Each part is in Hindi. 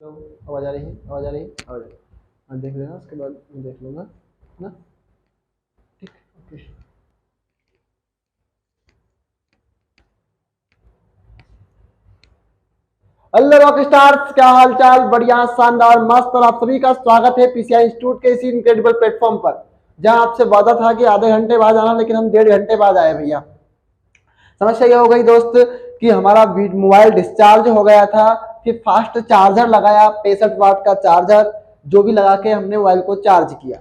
तो आवाज़ आ रही है, आवाज़ आ रही है, आवाज़ आ रही है। हाँ, देख लेना, उसके बाद मैं देख लूँगा, है ना? ठीक, ओके। हेलो रॉक स्टार्स, क्या हाल चाल? बढ़िया, शानदार, मस्त। और आप सभी का स्वागत है पीसीआई इंस्टीट्यूट के इसी इनक्रेडिबल प्लेटफॉर्म पर, जहां आपसे वादा था कि आधे घंटे बाद आना, लेकिन हम 1.5 घंटे बाद आए भैया। समस्या ये हो गई दोस्त कि हमारा मोबाइल डिस्चार्ज हो गया था। फिर फास्ट चार्जर लगाया, 65 वाट का चार्जर, जो भी लगा के हमने मोबाइल को चार्ज किया।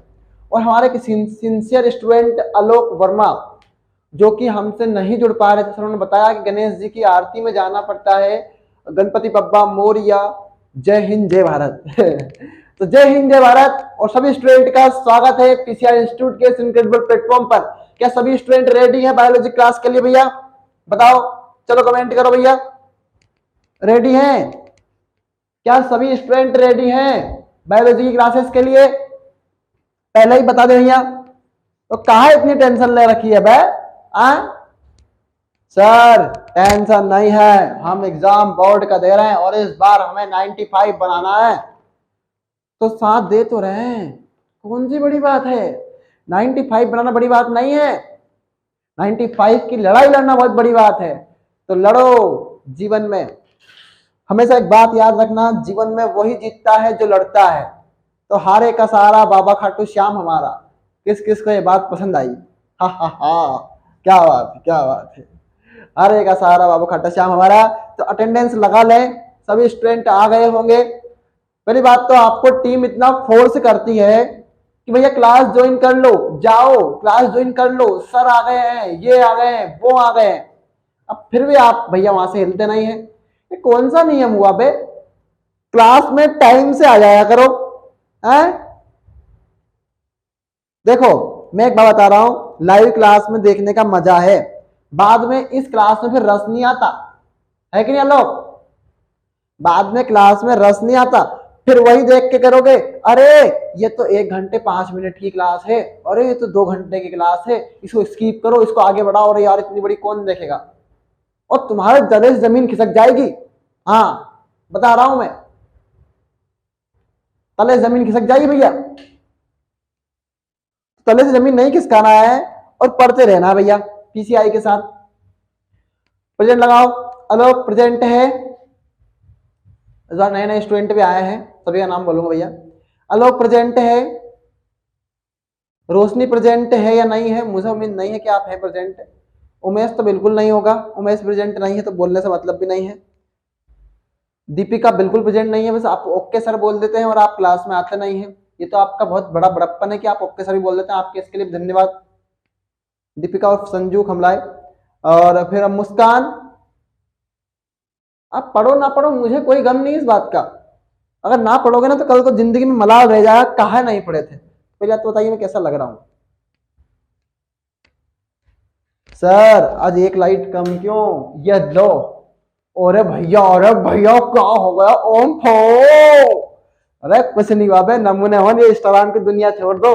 और हमारे सिंसियर स्टूडेंट आलोक वर्मा, जो कि हमसे नहीं जुड़ पा रहे थे, सर उन्होंने बताया कि गणेश जी की आरती में जाना पड़ता है, गणपति बप्पा मोरिया, जय हिंद जय भारत। तो जय हिंद जय भारत, और सभी स्टूडेंट का स्वागत है पीसीआई इंस्टीट्यूट के इस इनक्रेडिबल प्लेटफॉर्म पर। क्या सभी स्टूडेंट रेडी हैं बायोलॉजी क्लास के लिए भैया? बताओ, चलो कमेंट करो भैया, रेडी हैं? क्या सभी स्टूडेंट रेडी हैं बायोलॉजी की क्लासेस के लिए? पहले ही बता दे भैया। तो कहा इतनी टेंशन ले रखी है बे? सर टेंशन नहीं है, हम एग्जाम बोर्ड का दे रहे हैं और इस बार हमें 95 बनाना है। तो साथ दे तो रहे हैं, कौन सी बड़ी बात है? 95 बनाना बड़ी बात नहीं है, 95 की लड़ाई लड़ना बहुत बड़ी बात है। तो लड़ो जीवन में। हमेशा एक बात याद रखना, जीवन में वही जीतता है जो लड़ता है। तो हारे का सहारा बाबा खाटू श्याम हमारा। किस किस को ये बात पसंद आई? हा हा हा, क्या बात है, क्या बात है। हारे का सहारा बाबा खाटू श्याम हमारा। तो अटेंडेंस लगा लें, सभी स्टूडेंट आ गए होंगे। पहली बात तो आपको टीम इतना फोर्स करती है कि भैया क्लास ज्वाइन कर लो, जाओ क्लास ज्वाइन कर लो, सर आ गए हैं, ये आ गए हैं, वो आ गए हैं। अब फिर भी आप भैया वहां से हिलते नहीं है। ये कौन सा नियम हुआ बे? क्लास में टाइम से आ जाया करो। हैं? देखो, मैं एक बात बता रहा हूं, लाइव क्लास में देखने का मजा है, बाद में इस क्लास में फिर रस नहीं आता है कि नहीं लोग? बाद में क्लास में रस नहीं आता, फिर वही देख के करोगे, अरे ये तो 1 घंटे 5 मिनट की क्लास है, अरे ये तो 2 घंटे की क्लास है, इसको स्किप करो, इसको आगे बढ़ाओ, अरे यार इतनी बड़ी कौन देखेगा? और तुम्हारे तले से जमीन खिसक जाएगी। हाँ, बता रहा हूं मैं, तले से जमीन खिसक जाएगी भैया। तले से जमीन नहीं खिसकाना है और पढ़ते रहना है भैया पीसीआई के साथ। प्रेजेंट लगाओ। अलोक प्रेजेंट है। इस बार नए नए स्टूडेंट भी आए हैं, सभी का नाम बोलूंगा भैया। अलोक प्रेजेंट है। रोशनी प्रेजेंट है या नहीं है? मुझे उम्मीद नहीं है कि आप है प्रेजेंट। उमेश तो बिल्कुल नहीं होगा, उमेश प्रेजेंट नहीं है तो बोलने से मतलब भी नहीं है। दीपिका बिल्कुल प्रेजेंट नहीं है, बस आप ओके सर बोल देते हैं और आप क्लास में आते नहीं है। ये तो आपका बहुत बड़ा बड़प्पन है कि आप ओके सर भी बोल देते हैं। आपके इसके लिए धन्यवाद दीपिका और संजू खमलाए। और फिर अब मुस्कान, आप पढ़ो ना पढ़ो मुझे कोई गम नहीं इस बात का। अगर ना पढ़ोगे ना तो कल को जिंदगी में मलाल रह जाएगा, कहा नहीं पढ़े थे। पहले तो बताइए मैं कैसा लग रहा हूं? सर आज एक लाइट कम क्यों? ये लो। अरे भैया क्या हो गया? ओम फो। अरे कुछ नहीं बाबे, नमूने हो, ये इंस्टाग्राम की दुनिया छोड़ दो।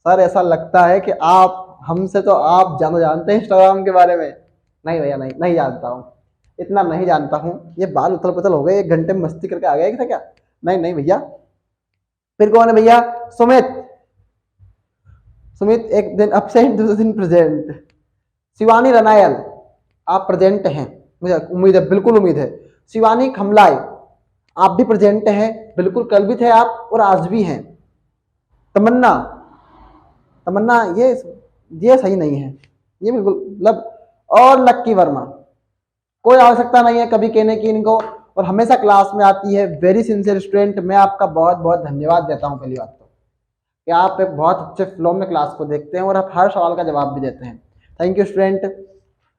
सर ऐसा लगता है कि आप हमसे तो आप ज्यादा जानते हैं इंस्टाग्राम के बारे में। नहीं भैया, नहीं नहीं जानता हूँ, इतना नहीं जानता हूँ। ये बाल उथल पुथल हो गए, 1 घंटे में मस्ती करके आ गया था क्या? नहीं नहीं भैया। फिर कौन है भैया? सुमित। सुमित एक दिन अब्सेंट, दूसरे दिन प्रेजेंट। शिवानी रनायल, आप प्रेजेंट हैं, मुझे उम्मीद है, बिल्कुल उम्मीद है। शिवानी खमलाए, आप भी प्रेजेंट हैं, बिल्कुल कल भी थे आप और आज भी हैं। तमन्ना, तमन्ना ये सही नहीं है, ये बिल्कुल मतलब। और लक्की वर्मा, कोई आवश्यकता नहीं है कभी कहने की इनको, और हमेशा क्लास में आती है, वेरी सिंसियर स्टूडेंट। मैं आपका बहुत बहुत धन्यवाद देता हूँ पहली बात तो, कि आप एक बहुत अच्छे फ्लो में क्लास को देखते हैं और आप हर सवाल का जवाब भी देते हैं। Thank you student.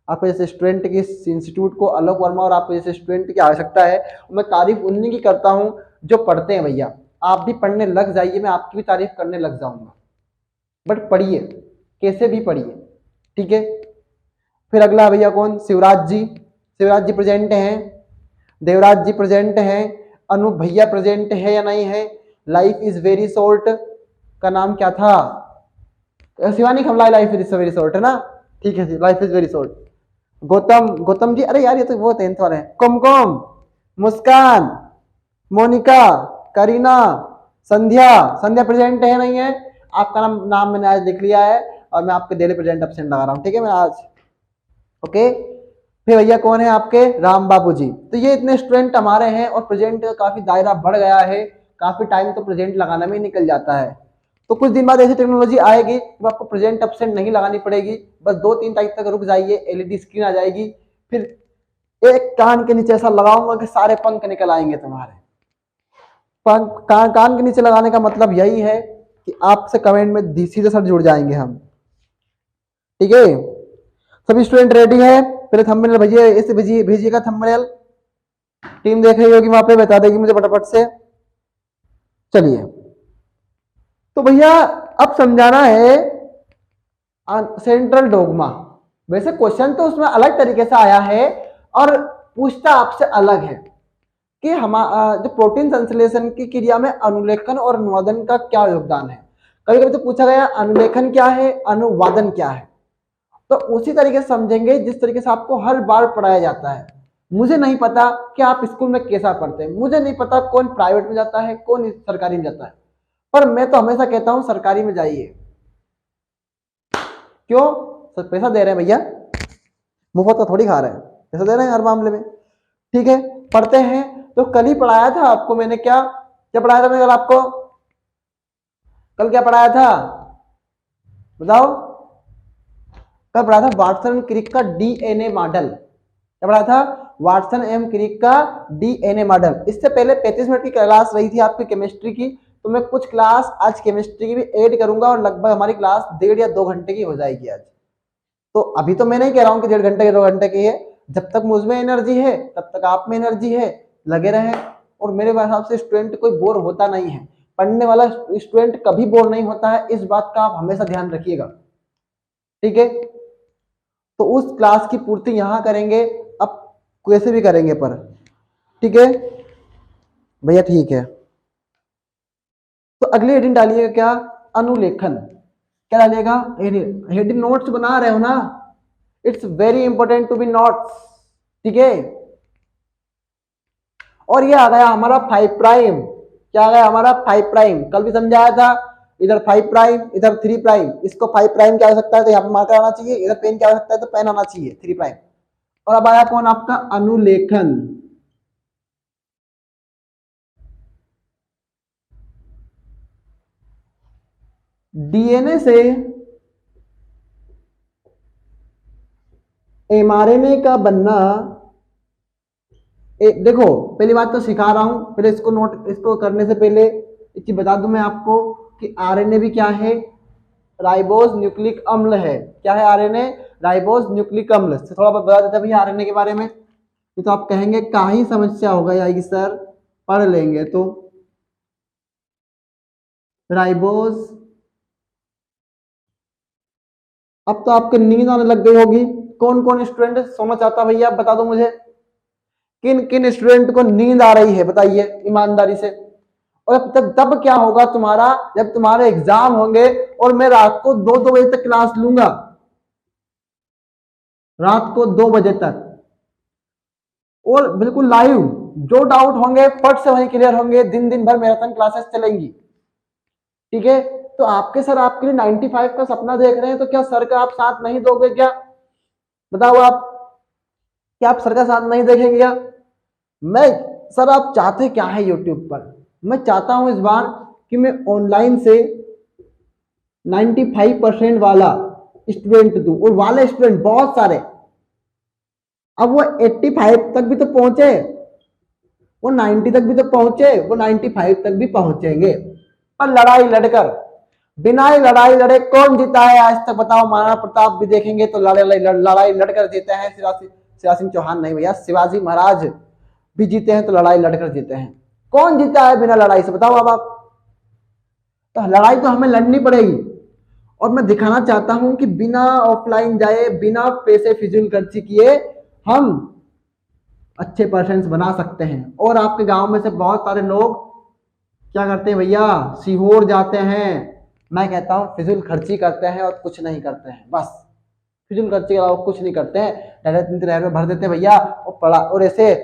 आपको जैसे स्टूडेंट की इंस्टीट्यूट को, आलोक वर्मा और आपको जैसे स्टूडेंट की आवश्यकता है। मैं तारीफ उन्हीं की करता हूँ जो पढ़ते हैं भैया। आप भी पढ़ने लग जाइए, मैं आपकी भी तारीफ करने लग जाऊंगा, बट पढ़िए, कैसे भी पढ़िए, ठीक है? फिर अगला भैया कौन? शिवराज जी। शिवराज जी प्रेजेंट हैं। देवराज जी प्रेजेंट हैं। अनूप भैया प्रेजेंट है या नहीं है? लाइफ इज वेरी शॉर्ट का नाम क्या था? Shivani Khamlai, life is very short है ना? ठीक है जी, life is very short. Gautam, Gautam ji, अरे यार ये तो वो 10th वाले हैं। कुमकुम, मुस्कान, मोनिका, करीना, संध्या। संध्या प्रेजेंट है नहीं है? आपका नाम मैंने आज लिख लिया है और मैं आपके डेली प्रेजेंट एब्सेंट लगा रहा हूँ, ठीक है मैं आज। ओके, फिर भैया कौन है आपके? राम बाबू जी। तो ये इतने स्टूडेंट हमारे हैं और प्रेजेंट का काफी दायरा बढ़ गया है, काफी टाइम तो प्रेजेंट लगाने में ही निकल जाता है। तो कुछ दिन बाद ऐसी टेक्नोलॉजी आएगी तो आपको प्रेजेंट एब्सेंट नहीं लगानी पड़ेगी, बस 2-3 तारीख तक रुक जाइए, एलईडी स्क्रीन आ जाएगी, फिर एक कान के नीचे ऐसा लगाऊंगा कि सारे पंख निकल आएंगे तुम्हारे। पंख कान के नीचे लगाने का मतलब यही है कि आपसे कमेंट में सीधे सर जुड़ जाएंगे हम, ठीक है। सभी स्टूडेंट रेडी है? पहले थंबनेल भेजिए, इसे भेजिएगा थंबनेल, टीम देख रही होगी वहां पे, बता देगी मुझे फटाफट से। चलिए, तो भैया अब समझाना है सेंट्रल डोगमा। वैसे क्वेश्चन तो उसमें अलग तरीके से आया है और पूछता आपसे अलग है कि जो प्रोटीन संश्लेषण की क्रिया में अनुलेखन और अनुवादन का क्या योगदान है। कभी कभी तो पूछा गया अनुलेखन क्या है, अनुवादन क्या है, तो उसी तरीके से समझेंगे जिस तरीके से आपको हर बार पढ़ाया जाता है। मुझे नहीं पता कि आप स्कूल में कैसा पढ़ते हैं, मुझे नहीं पता कौन प्राइवेट में जाता है कौन सरकारी में जाता है, पर मैं तो हमेशा कहता हूं सरकारी में जाइए। क्यों? सर पैसा दे रहे हैं भैया, मुफ्त का थोड़ी खा रहे हैं, पैसा दे रहे हैं हर मामले में, ठीक है पढ़ते हैं। तो कल ही पढ़ाया था आपको मैंने, क्या क्या पढ़ाया था मैंने कल आपको? कल क्या पढ़ाया था बताओ? कल पढ़ाया था वाटसन क्रिक का डीएनए मॉडल। क्या पढ़ाया था? वाटसन एम क्रिक का डीएनए मॉडल। इससे पहले 35 मिनट की क्लास रही थी आपकी केमिस्ट्री की, तो मैं कुछ क्लास आज केमिस्ट्री की भी ऐड करूंगा और लगभग हमारी क्लास 1.5 या 2 घंटे की हो जाएगी आज। तो अभी तो मैं नहीं कह रहा हूं कि 1.5 घंटे की 2 घंटे की है, जब तक मुझ में एनर्जी है तब तक आप में एनर्जी है, लगे रहे। और मेरे हिसाब से स्टूडेंट कोई बोर होता नहीं है, पढ़ने वाला स्टूडेंट कभी बोर नहीं होता है, इस बात का आप हमेशा ध्यान रखिएगा, ठीक है। तो उस क्लास की पूर्ति यहां करेंगे, अब कैसे भी करेंगे पर, ठीक है भैया, ठीक है। तो अगली हेडिंग डालिएगा क्या? अनुलेखन। क्या डालिएगा? हेडिंग नोट्स बना रहे हो ना, it's very important to be notes, ठीक है। और ये आ गया हमारा 5 प्राइम। क्या आ गया हमारा? 5 प्राइम। कल भी समझाया था, इधर 5 प्राइम इधर 3 प्राइम, इसको 5 प्राइम क्या हो सकता है तो यहाँ पे मार्कर आना चाहिए, इधर पेन क्या हो सकता है तो पेन आना चाहिए 3 प्राइम। और अब आया कौन आपका? अनुलेखन। डीएनए से एमआरएनए का बनना, देखो पहली बात तो सिखा रहा हूं, पहले इसको करने से पहले एक चीज बता दूं मैं आपको कि आरएनए भी क्या है? राइबोज न्यूक्लिक अम्ल है। क्या है आरएनए? राइबोज न्यूक्लिक अम्ल। से थोड़ा बहुत बता देते भैया आरएनए के बारे में, तो आप कहेंगे काहे समस्या होगा आएगी सर, पढ़ लेंगे तो। राइबोज, अब तो आपके नींद आने लग गई होगी। कौन कौन स्टूडेंट सोना चाहता भैया आप बता दो मुझे, किन किन स्टूडेंट को नींद आ रही है बताइए ईमानदारी से। और तब क्या होगा तुम्हारा, जब तुम्हारे एग्जाम होंगे और मैं रात को 2-2 बजे तक क्लास लूंगा, रात को 2 बजे तक, और बिल्कुल लाइव, जो डाउट होंगे फट से वहीं क्लियर होंगे। दिन दिन भर मैराथन क्लासेस चलेंगी, ठीक है। तो आपके सर आपके लिए 95 का सपना देख रहे हैं, तो क्या सर का आप साथ नहीं दोगे क्या? बताओ आप, क्या आप सर का साथ नहीं देखेंगे क्या? मैं सर आप चाहते क्या है यूट्यूब पर? मैं चाहता हूं इस बार कि मैं ऑनलाइन से 95% वाला स्टूडेंट दूं, और वाले स्टूडेंट बहुत सारे, अब वो 85 तक भी तो पहुंचे, वो 90 तक भी तो पहुंचे, वो 95 तक भी पहुंचेंगे। पर लड़ाई लड़कर, बिना ही लड़ाई लड़े कौन जीता है आज तक बताओ? महाराणा प्रताप भी देखेंगे तो लड़ाई लड़कर जीते हैं। शिवराज सिंह चौहान नहीं भैया, शिवाजी महाराज भी जीते हैं तो लड़ाई लड़कर जीते हैं। कौन जीता है बिना लड़ाई से बताओ अब आप? तो लड़ाई तो हमें लड़नी पड़ेगी, और मैं दिखाना चाहता हूं कि बिना ऑफलाइन जाए, बिना पैसे फिजूल खर्ची किए हम अच्छे परसेंट्स बना सकते हैं। और आपके गांव में से बहुत सारे लोग क्या करते हैं भैया? सीहोर जाते हैं, मैं कहता हूं फिजूल खर्ची करते हैं और कुछ नहीं करते हैं, बस फिजूल खर्ची के अलावा कुछ नहीं करते हैं। डायरेक्ट में भर देते हैं भैया और पढ़ा, और ऐसे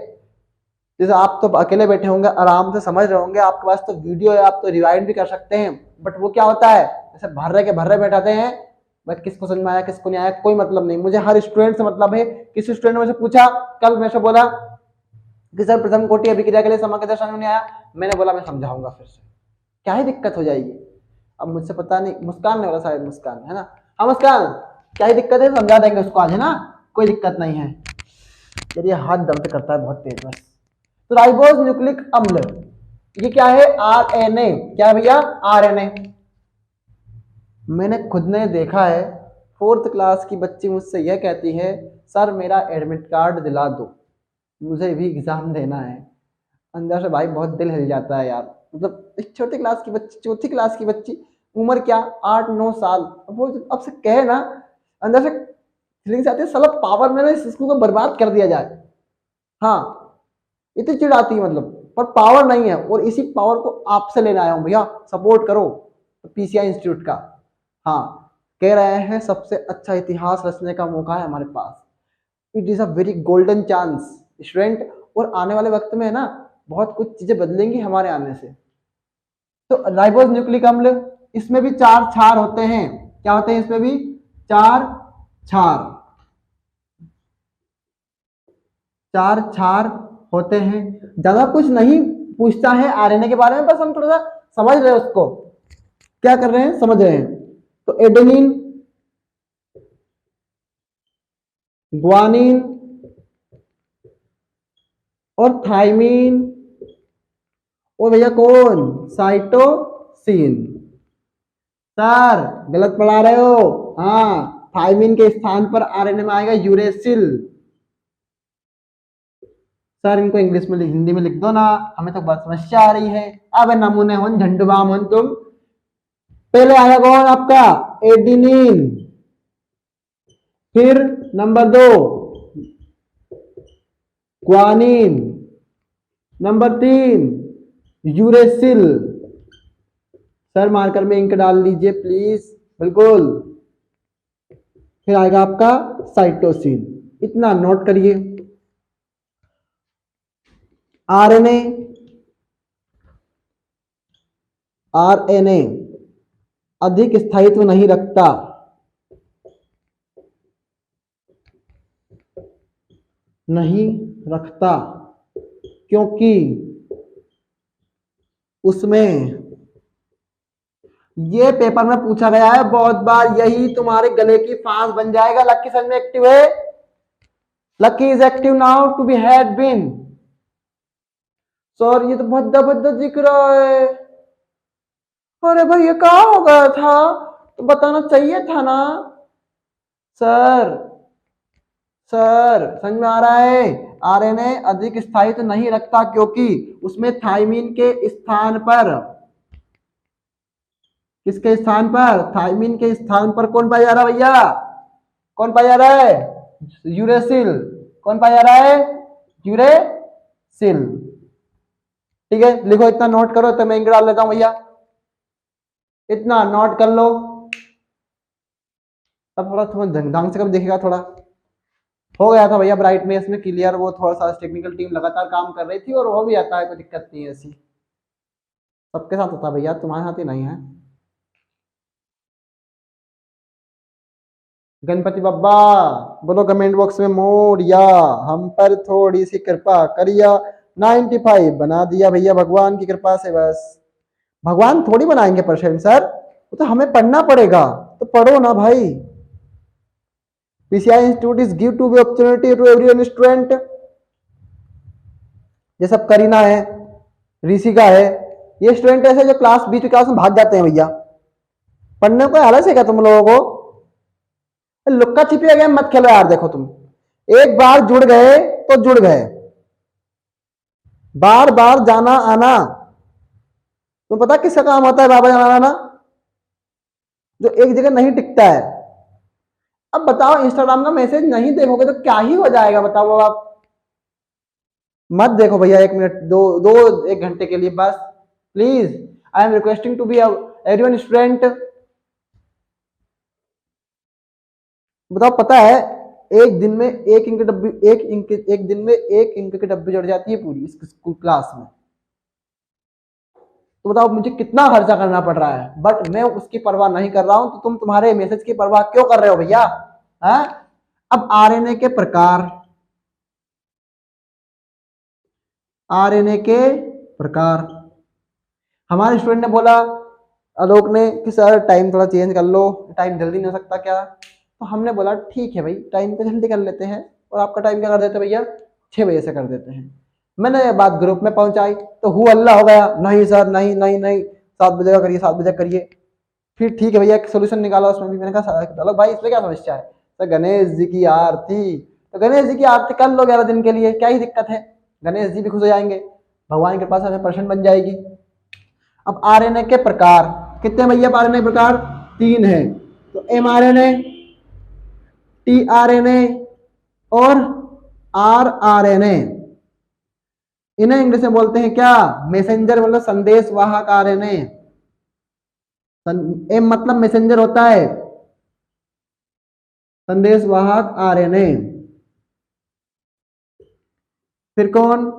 जैसे आप तो अकेले बैठे होंगे, आराम से समझ रहे होंगे, आपके पास तो वीडियो है, आप तो रिवाइंड भी कर सकते हैं, बट वो क्या होता है जैसे भर्रे बैठाते हैं, बट किसको समझ में आया किसको नहीं आया कोई मतलब नहीं, मुझे हर स्टूडेंट से मतलब है। किसी स्टूडेंट ने मुझे पूछा कल, मेरे से बोला कि सर प्रथम कोटि अभिक्रिया के लिए समय कैसे समझ में नहीं आया, मैंने बोला मैं समझाऊंगा फिर से, क्या ही दिक्कत हो जाएगी। अब मुझसे पता नहीं, मुस्कान ने बोला, शायद मुस्कान है ना, हाँ मुस्कान, क्या ही दिक्कत है, समझा देंगे उसको आज, है ना, कोई दिक्कत नहीं है। चलिए हाथ दर्द करता है बहुत तेज बस। तो राइबोज न्यूक्लिक अम्ल, ये क्या है, आरएनए, क्या है भैया, आरएनए। मैंने खुद ने देखा है, 4th क्लास की बच्ची मुझसे यह कहती है सर मेरा एडमिट कार्ड दिला दो, मुझे भी एग्जाम देना है। अंदर से भाई बहुत दिल हिल जाता है यार, मतलब एक छोटी क्लास की बच्ची, 4th क्लास की बच्ची, उम्र क्या 8-9 साल, अब वो अब से कहे ना, अंदर से फीलिंग्स आती है, साला पावर मैंने इस स्कूल को बर्बाद कर दिया जाए। हाँ इतनी चिढ़ आती है मतलब, पर पावर नहीं है, और इसी पावर को आपसे लेने आया हूँ भैया, सपोर्ट करो पीसीआई इंस्टीट्यूट का। हाँ कह रहे हैं सबसे अच्छा इतिहास रचने का मौका है हमारे पास, it is a very golden chance student, और आने वाले वक्त में है ना बहुत कुछ चीजें बदलेंगी हमारे आने से। तो राइबोज न्यूक्लिक अम्ल, इसमें भी 4 क्षार होते हैं, क्या होते हैं इसमें भी 4 क्षार, 4 क्षार होते हैं। ज्यादा कुछ नहीं पूछता है आरएनए के बारे में, बस हम थोड़ा सा समझ रहे हैं उसको, क्या कर रहे हैं समझ रहे हैं। तो एडेनिन, ग्वानिन और थाइमीन, और भैया कौन, साइटोसिन। सर गलत पढ़ा रहे हो, हाँ थाइमीन के स्थान पर आरएनए में आएगा यूरेसिल। सर इनको इंग्लिश में हिंदी में लिख दो ना, हमें तो बहुत समस्या आ रही है। अब नमूने हो झंडुबाम हो तुम। पहले आया कौन आपका, एडिनिन, फिर number 2 guanine, number 3 uracil. Sir marker में इंक डाल लीजिए प्लीज, बिल्कुल। फिर आएगा आपका साइटोसिन, इतना नोट करिए। आरएनए, आरएनए अधिक स्थायित्व नहीं रखता, नहीं रखता, क्योंकि उसमें, ये पेपर में पूछा गया है बहुत बार, यही तुम्हारे गले की फांस बन जाएगा। लक्की सच में एक्टिव है, Lucky is active now to be had been. Sir ये तो भद्दा भद्दा दिख रहा है, अरे भाई ये कहाँ हो गया था, तो बताना चाहिए था ना। सर सर समझ में आ रहा है, आरएनए अधिक स्थायित्व नहीं रखता क्योंकि उसमें थाइमीन के स्थान पर, किसके स्थान पर, थाइमीन के स्थान पर कौन पाया जा रहा है भैया, कौन पाया जा रहा है, यूरेसिल। कौन पाया जा रहा है, यूरेसिल। ठीक है लिखो, इतना नोट करो, तो मैं इंक डाल लेता हूं भैया, इतना नोट कर लो। अब थोड़ा थोड़ा ढंग से कब देखेगा, थोड़ा हो गया था भैया ब्राइटनेस में क्लियर, वो थोड़ा सा टेक्निकल टीम लगातार काम कर रही थी, और हो भी आता है, कोई दिक्कत नहीं है ऐसी, सबके साथ होता है भैया, तुम्हारे साथ ही नहीं है। गणपति बब्बा बोलो कमेंट बॉक्स में मोरिया, हम पर थोड़ी सी कृपा करिया। 95 बना दिया भैया भगवान की कृपा से, बस भगवान थोड़ी बनाएंगे परसेंट सर, वो तो हमें पढ़ना पड़ेगा, तो पढ़ो ना भाई। PCI institute is give to be opportunity to every student, जैसे अब करीना है, ऋषिका है, ये स्टूडेंट ऐसे जो क्लास बीच क्लास में भाग जाते हैं भैया, पढ़ने को आलस है क्या तुम लोगों को, लुक्का छिपी गेम मत खेलो यार। देखो तुम एक बार जुड़ गए तो जुड़ गए, बार बार जाना आना, तुम्हें पता किसका काम होता है बार बार जाना आना, जो एक जगह नहीं टिकता है। अब बताओ इंस्टाग्राम का मैसेज नहीं देखोगे तो क्या ही हो जाएगा, बताओ आप। मत देखो भैया 1 मिनट, 1 घंटे के लिए बस, please I am requesting to be everyone student. बताओ पता है एक दिन में एक इंक डब्बी, एक दिन में एक इंक की डब्बी जड़ जाती है पूरी इस स्कूल क्लास में। तो बताओ मुझे कितना खर्चा करना पड़ रहा है, बट मैं उसकी परवाह नहीं कर रहा हूं, तो तुम तुम्हारे मैसेज की परवाह क्यों कर रहे हो भैया? हाँ, अब आरएनए के प्रकार, आरएनए के प्रकार, हमारे स्टूडेंट ने बोला, आलोक ने, कि सर टाइम थोड़ा चेंज कर लो, टाइम जल्दी नहीं हो सकता क्या? तो हमने बोला ठीक है भाई, टाइम पे जल्दी कर लेते हैं, और आपका टाइम क्या कर देते हैं भैया, 6 बजे से कर देते हैं। मैंने ये बात ग्रुप में पहुंचाई तो हु अल्लाह हो गया, नहीं सर नहीं नहीं नहीं, 7 बजे का करिए, 7 बजे करिए। फिर ठीक है भैया, एक सोल्यूशन निकाला उसमें भी। मैंने कहा आलोक भाई इसमें क्या समस्या है? सर गणेश जी की आरती, तो गणेश जी की आरती कर लो 11 दिन के लिए, क्या ही दिक्कत है, गणेश जी भी खुश हो जाएंगे, भगवान के पास हमें प्रसन्न बन जाएगी। अब आरएनए के प्रकार कितने भैया? आरएनए प्रकार 3 है, तो एमआरएनए, टीआरएनए और आरआरएनए। इन्हें इंग्लिश में बोलते हैं क्या? मैसेंजर, मतलब संदेश वाहक आरएनए। एम मतलब मैसेंजर होता है, संदेश वाहक आरएनए। फिर कौन?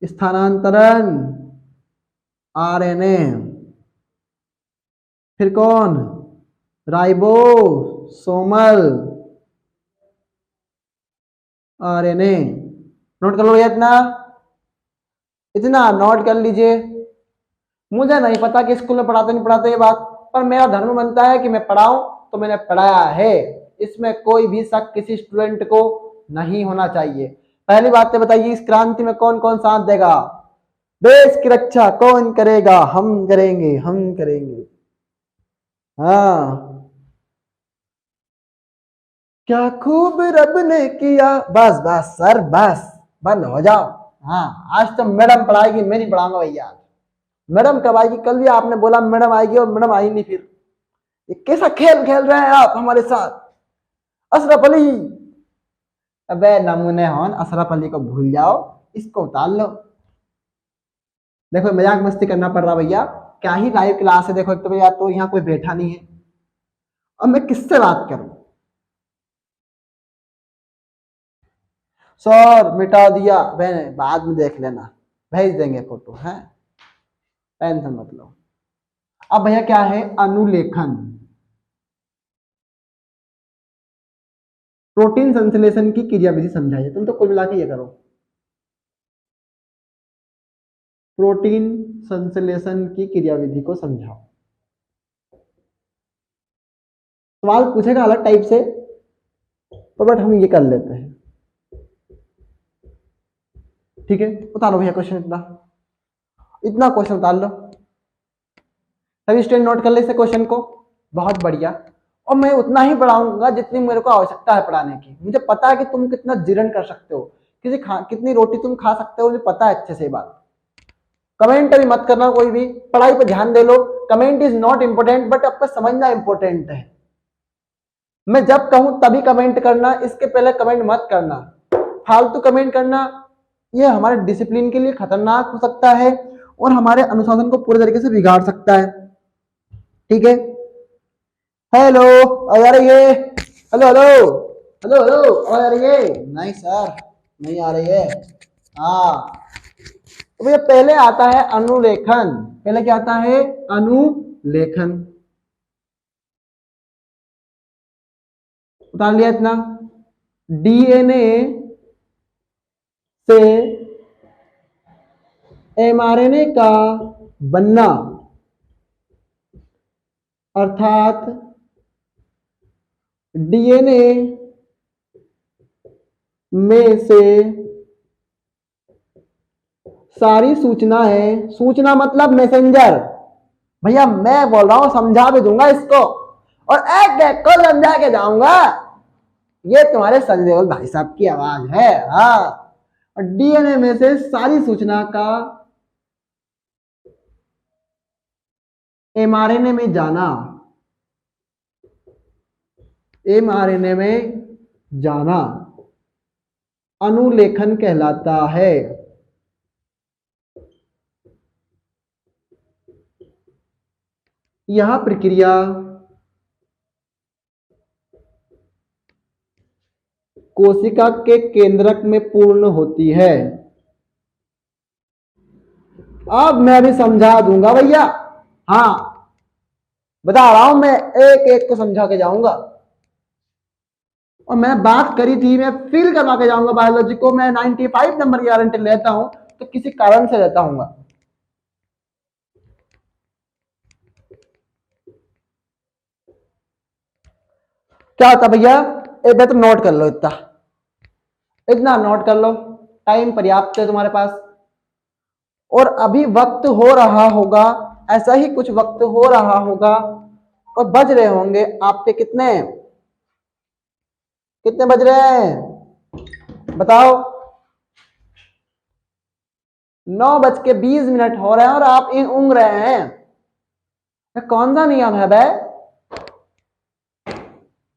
स्थानांतरण आरएनए। फिर कौन? Ribosomal RNA. नोट कर लो भैया, इतना इतना नोट कर लीजिए। मुझे नहीं पता कि स्कूल में पढ़ाते नहीं पढ़ाते ये बात, पर मेरा धर्म बनता है कि मैं पढ़ाऊं, तो मैंने पढ़ाया है, इसमें कोई भी शक किसी स्टूडेंट को नहीं होना चाहिए। पहली बात तो बताइए, इस क्रांति में कौन कौन साथ देगा? देश की रक्षा कौन करेगा? हम करेंगे, हम करेंगे। हाँ, क्या खूब रब ने किया, बस बस सर बस, बंद हो जाओ। हाँ, आज तो मैडम पढ़ाएगी, मैं नहीं पढ़ाऊंगा भैया। मैडम कब आएगी? कल भी आपने बोला मैडम आएगी और मैडम आई नहीं। फिर ये कैसा खेल खेल रहे हैं आप हमारे साथ? अशरफ अली, अबे नमूने होन, अशरफ अली को भूल जाओ, इसको उतार लो। देखो मजाक मस्ती करना पड़ रहा भैया, क्या ही लाइव क्लास है। देखो एक तो भैया तो यहाँ कोई बैठा नहीं है, अब मैं किससे बात करूं? सर मिटा दिया, बाद में देख लेना, भेज देंगे फोटो, है, टेंशन मत लो। अब भैया क्या है? अनुलेखन, प्रोटीन संश्लेषण की क्रियाविधि समझाइए। तुम तो कुल मिला के ये करो, प्रोटीन संश्लेषण की क्रियाविधि को समझाओ। सवाल पूछेगा अलग टाइप से, तो बट हम ये कर लेते हैं, ठीक है? उतारो भैया क्वेश्चन, इतना इतना क्वेश्चन उतार लो, सभी स्टूडेंट नोट कर ले इस क्वेश्चन को। बहुत बढ़िया। और मैं उतना ही पढ़ाऊंगा जितनी मेरे को आवश्यकता है पढ़ाने की। मुझे पता है कि तुम कितना जीर्ण कर सकते हो, कितनी रोटी तुम खा सकते हो, मुझे पता है अच्छे से बात। कमेंट अभी मत करना कोई भी, पढ़ाई पर ध्यान दे लो। Comment is not important, but आपको समझना इंपॉर्टेंट है। मैं जब कहूं तभी कमेंट करना, इसके पहले कमेंट मत करना। फालतू कमेंट करना ये हमारे डिसिप्लिन के लिए खतरनाक हो सकता है और हमारे अनुशासन को पूरे तरीके से बिगाड़ सकता है, ठीक है? हेलो, आवाज आ रही है? हेलो हेलो हेलो हेलो, आवाज आ रही है? नहीं सर, नहीं आ रही है। हाँ, तो भैया पहले आता है अनुलेखन। पहले क्या आता है? अनुलेखन। उतार लिया इतना। डीएनए से एमआरएनए का बनना, अर्थात डीएनए में से सारी सूचनाएं, सूचना मतलब मैसेंजर, भैया मैं बोल रहा हूं, समझा भी दूंगा इसको, और एक एक को समझा के जाऊंगा। ये तुम्हारे संजय देओल भाई साहब की आवाज है। हाँ, और डीएनए में से सारी सूचना का एमआरएनए में जाना, एमआरएनए में जाना अनुलेखन कहलाता है। यह प्रक्रिया कोशिका के केंद्रक में पूर्ण होती है। अब मैं भी समझा दूंगा भैया, हाँ बता रहा हूं, मैं एक एक को समझा के जाऊंगा। और मैं बात करी थी, मैं फील करवा के जाऊंगा बायोलॉजी को। मैं 95 नंबर की गारंटी लेता हूं, तो किसी कारण से लेता हूँ। क्या होता भैया, एक बार तो नोट कर लो, इतना इतना नोट कर लो, टाइम पर्याप्त है तुम्हारे पास। और अभी वक्त हो रहा होगा, ऐसा ही कुछ वक्त हो रहा होगा, और बज रहे होंगे आपके कितने कितने बज रहे हैं बताओ। 9:20 हो रहे हैं और आप इन ऊँग रहे हैं। कौन सा नियम है बे?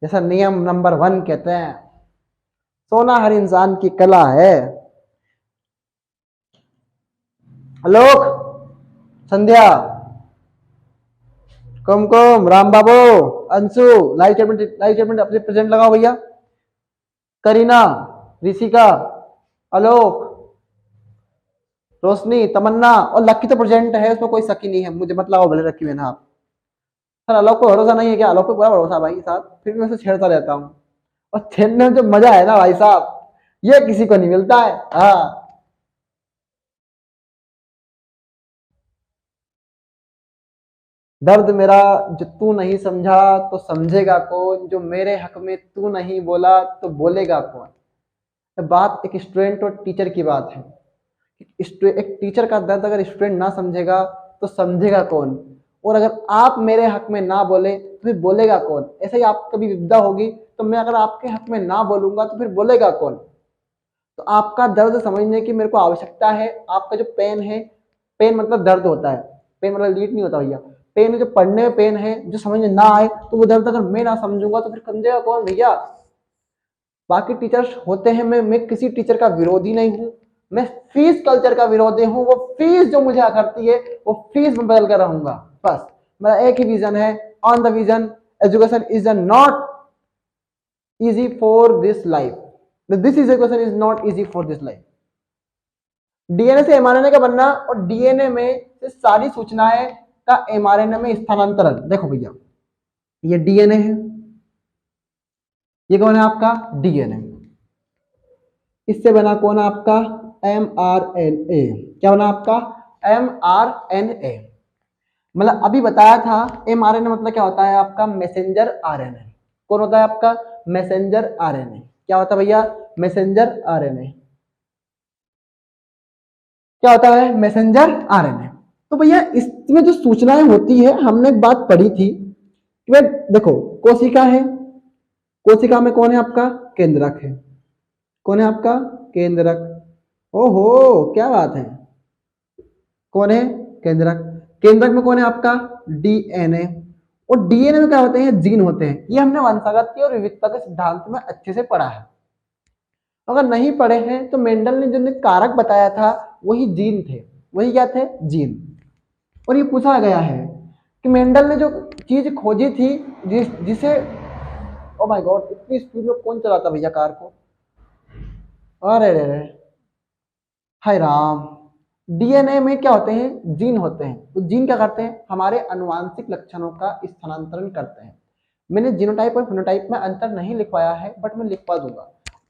जैसा नियम नंबर 1 कहते हैं, सोना हर इंसान की कला है। आलोक, संध्या, कुमकुम, राम बाबू, अंशु, लाइव चैट अपने प्रेजेंट लगाओ भैया। करीना, ऋषिका, आलोक, रोशनी, तमन्ना और लक्की तो प्रेजेंट है, उसमें कोई शक ही नहीं है। मुझे मत लगाओ भले रखी हुए ना आप। सर आलोक को भरोसा नहीं है क्या? आलोक को पूरा भरोसा भाई साहब, फिर भी मैं उसे छेड़ता रहता हूँ। और छेड़ने में जो मजा है ना भाई साहब, ये किसी को नहीं मिलता है। हाँ, दर्द मेरा जो तू नहीं समझा तो समझेगा कौन, जो मेरे हक में तू नहीं बोला तो बोलेगा कौन। बात एक स्टूडेंट और टीचर की बात है। एक टीचर का दर्द अगर स्टूडेंट ना समझेगा तो समझेगा कौन, और अगर आप मेरे हक में ना बोले तो फिर बोलेगा कौन। ऐसे ही आप कभी विपदा होगी तो मैं अगर आपके हक में ना बोलूंगा तो फिर बोलेगा कौन। तो आपका दर्द समझने की मेरे को आवश्यकता है। आपका जो पेन है, पेन मतलब दर्द होता है, पेन मतलब लीड नहीं होता भैया। पेन जो पढ़ने में पेन है, जो समझ में ना आए तो वो दर्द अगर मैं ना समझूंगा तो फिर समझेगा कौन भैया। बाकी टीचर्स होते हैं, मैं किसी टीचर का विरोधी नहीं हूँ, मैं फीस कल्चर का विरोधी हूँ। वो फीस जो मुझे करती है वो फीस में बदल कर रहूंगा। बस मेरा एक ही विजन है, on the vision, education is not easy for this life, this is education is not easy for this life। DNA से एमआरएनए का बनना और डीएनए में से सारी सूचनाएं का एमआरएनए में स्थानांतरण। देखो भैया, ये डीएनए है, ये कौन है आपका? डीएनए। इससे बना कौन आपका? एमआरएनए। क्या बना आपका? एमआरएनए। मतलब अभी बताया था एमआरएनए मतलब क्या होता है आपका? Messenger RNA. कौन होता है आपका? Messenger RNA. क्या होता है भैया? Messenger RNA. क्या होता है? Messenger RNA. तो भैया इसमें जो सूचनाएं होती है, हमने एक बात पढ़ी थी कि देखो, कोशिका है, कोशिका में कौन है आपका? केंद्रक है। कौन है आपका? केंद्रक। ओहो, क्या बात है, कौन है? केंद्रक। केंद्रक में कौन है आपका? डीएनए। और डीएनए में क्या होते हैं? जीन होते हैं। ये हमने वंशागत और विविधता के सिद्धांत में अच्छे से पढ़ा है। अगर नहीं पढ़े हैं तो मेंडल ने जो कारक बताया था वही जीन थे। वही क्या थे? जीन। और ये पूछा गया है कि मेंडल ने जो चीज खोजी थी, जिसे ओ माय गॉड, इतनी स्पीड में कौन चलाता भैया कार को? अरे रे रे, हाय राम। डीएनए में क्या होते हैं? जीन होते हैं। तो जीन क्या करते हैं? हमारे अनुवांशिक लक्षणों का स्थानांतरण करते हैं। मैंने जीनोटाइप और फिनोटाइप में अंतर नहीं लिखवाया है, बट मैं लिखवा दूंगा।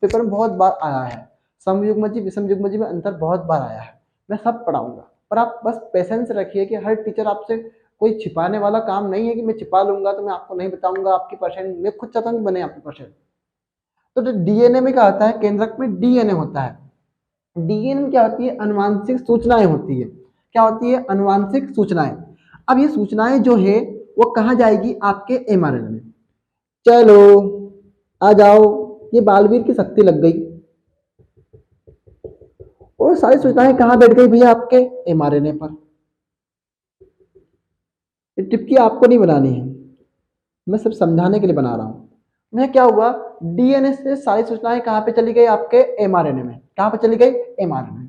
पेपर में बहुत बार आया है। समयुग्मजी विषमयुग्मजी में अंतर बहुत बार आया है। मैं सब पढ़ाऊंगा, पर आप बस पेशेंस रखिए कि हर टीचर आपसे कोई छिपाने वाला काम नहीं है कि मैं छिपा लूंगा तो मैं आपको नहीं बताऊंगा आपकी परसेंट। मैं खुद चाहता हूँ कि बने आपकी परसेंट। तो जो डीएनए में क्या होता है? केंद्रक में डीएनए होता है। डीएनए में क्या होती है? अनुवांशिक सूचनाएं होती है। क्या होती है? अनुवांशिक सूचनाएं। अब ये सूचनाएं जो है वो कहाँ जाएगी? आपके एमआरएनए में। चलो आ जाओ, ये बालवीर की शक्ति लग गई और सारी सूचनाएं कहाँ बैठ गई भैया? आपके एमआरएनए पर। ये टिप्पणी आपको नहीं बनानी है, मैं सिर्फ समझाने के लिए बना रहा हूं। मैं क्या हुआ? डीएनए से सारी सूचनाएं कहाँ पे चली गई? आपके एमआरएनए में। कहाँ पे चली गई? एमआरएनए।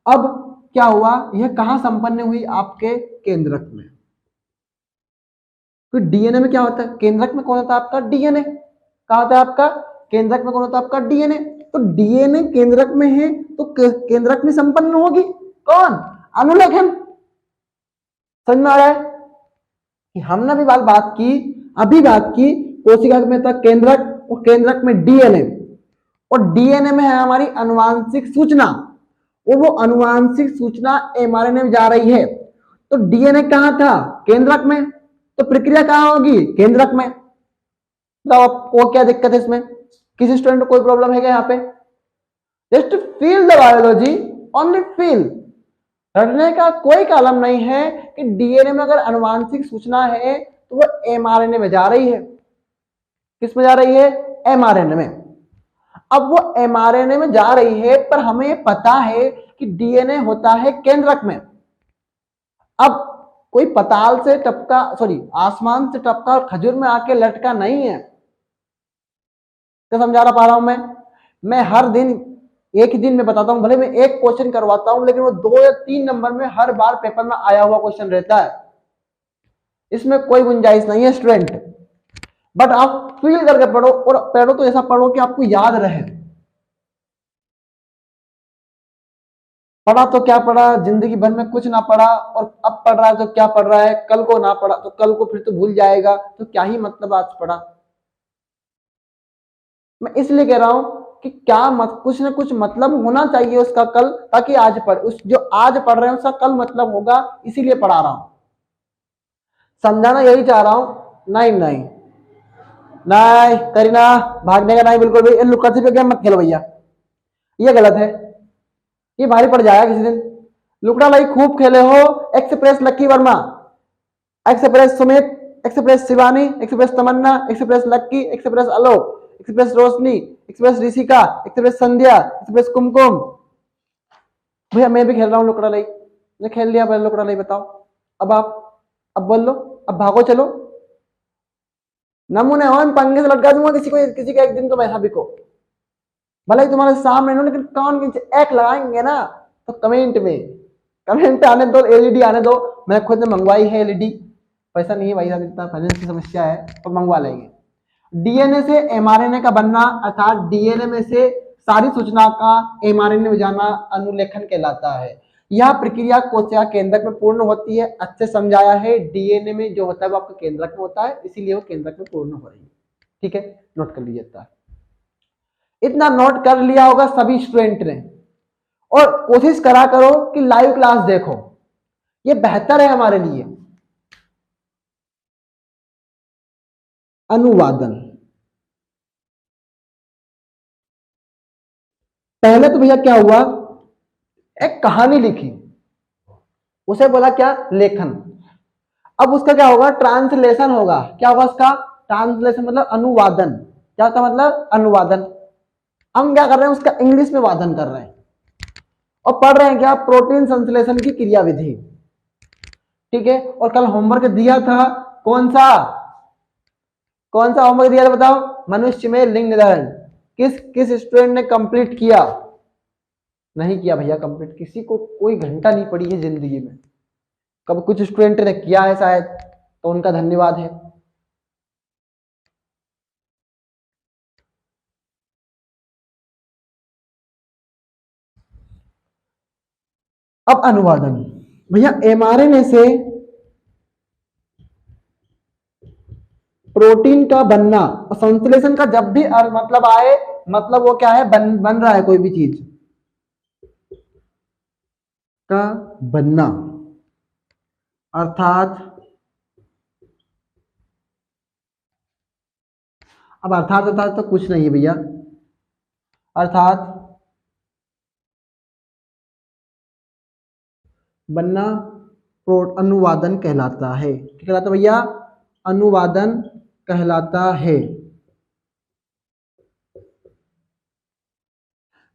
अब क्या हुआ? यह कहाँ संपन्न हुई? आपके केंद्रक में। तो डीएनए में क्या होता है? केंद्रक में कौन होता है आपका? डीएनए। कहाँ होता है आपका? केंद्रक में कौन होता है आपका डीएनए। तो डीएनए केंद्रक में है तो केंद्रक में संपन्न होगी कौन, अनुलेखन। समझ में आ रहा है कि हमने अभी बात की कोशिका में था केंद्रक और केंद्रक में डीएनए, और डीएनए में है हमारी अनुवांशिक सूचना, और वो अनुवांशिक सूचना एमआरएनए में जा रही है। तो डीएनए कहां था, केंद्रक में, तो प्रक्रिया कहां होगी, केंद्रक में। तो आपको क्या दिक्कत है इसमें, किसी स्टूडेंट को कोई प्रॉब्लम है क्या यहाँ पे? Just feel the biology, only feel. रटने का कोई कालम नहीं है कि डीएनए में अगर अनुवांशिक सूचना है तो वो एमआरएनए में जा रही है। किस में जा रही है, एमआरएनए में। अब वो एमआरएनए में जा रही है, पर हमें पता है कि डीएनए होता है केंद्रक में। अब कोई पताल से टपका, आसमान से टपका और खजूर में आके लटका नहीं है। तो समझा रहा पा रहा हूं मैं हर दिन एक ही दिन में बताता हूं, भले मैं एक क्वेश्चन करवाता हूं, लेकिन वो 2 या 3 नंबर में हर बार पेपर में आया हुआ क्वेश्चन रहता है। इसमें कोई गुंजाइश नहीं है स्टूडेंट, बट आप फील करके पढ़ो, और पढ़ो तो ऐसा पढ़ो कि आपको याद रहे। पढ़ा तो क्या पढ़ा, जिंदगी भर में कुछ ना पढ़ा, और अब पढ़ रहा है तो क्या पढ़ रहा है, कल को ना पढ़ा तो कल को फिर तो भूल जाएगा, तो क्या ही मतलब आज पढ़ा। मैं इसलिए कह रहा हूं कि कुछ ना कुछ मतलब होना चाहिए उसका कल, ताकि आज जो आज पढ़ रहे हैं उसका कल मतलब होगा, इसीलिए पढ़ा रहा हूं, समझाना यही चाह रहा हूं। नहीं नहीं नहीं करीना, भागने का नहीं बिल्कुल भी। लुका छिपी गेम मत खेलो भैया, ये गलत है, ये भारी पड़ जाएगा किसी दिन। लुकड़ा लाई खूब खेले हो, express Lucky Verma, express Sumit, express Shivani, express Tamanna, express Lucky, express Alok, express Roshni, express Rishika, express Sandhya, express Kumkum. भैया मैं भी खेल रहा हूँ लुकड़ा लाई, मैं खेल लिया पहले लुकड़ा लाई। बताओ अब बोल लो, अब भागो चलो। नमूने हो, पंगे से लटका दूंगा किसी का एक दिन तो मैं सभी को, भले ही तुम्हारे सामने, लेकिन कान के नीचे एक लगाएंगे ना, तो कमेंट आने दो, एलईडी आने दो। मैं खुद ने मंगवाई है एलईडी, पैसा नहीं है भाई साहब, इतना फाइनेंस की समस्या है, तो मंगवा लेंगे। डीएनए से एमआरएनए का बनना, अर्थात डीएनए में से सारी सूचना का एमआरएनए में जाना अनुलेखन कहलाता है। यह प्रक्रिया कोशिका केंद्रक में पूर्ण होती है। अच्छे समझाया है, डीएनए में जो होता है वो आपका केंद्रक में होता है, इसीलिए वो केंद्रक में पूर्ण हो रही है। ठीक है, नोट कर लीजिए। इतना नोट कर लिया होगा सभी स्टूडेंट ने, और कोशिश करा करो कि लाइव क्लास देखो, ये बेहतर है हमारे लिए। अनुवादन, पहले तो भैया क्या हुआ, एक कहानी लिखी, उसे बोला क्या, लेखन। अब उसका क्या होगा, ट्रांसलेशन होगा। क्या होगा उसका, ट्रांसलेशन मतलब अनुवादन। क्या होता मतलब, अनुवादन। हम क्या कर रहे हैं, उसका इंग्लिश में वादन कर रहे हैं, और पढ़ रहे हैं क्या, प्रोटीन संश्लेषण की क्रियाविधि। ठीक है, और कल होमवर्क दिया था, कौन सा होमवर्क दिया था बताओ, मनुष्य में लिंग निर्धारण। किस स्टूडेंट ने कंप्लीट किया, नहीं किया भैया कंप्लीट, किसी को कोई घंटा नहीं पड़ी है जिंदगी में। कब कुछ स्टूडेंट ने किया है शायद, तो उनका धन्यवाद है। अब अनुवादन, भैया एमआरएनए से प्रोटीन का बनना, और संश्लेषण का जब भी मतलब आए, मतलब वो क्या है, बन रहा है कोई भी चीज का बनना, अर्थात, अब अर्थात तो कुछ नहीं है भैया, अर्थात बनना अनुवादन कहलाता है। क्या कहलाता है भैया, अनुवादन कहलाता है।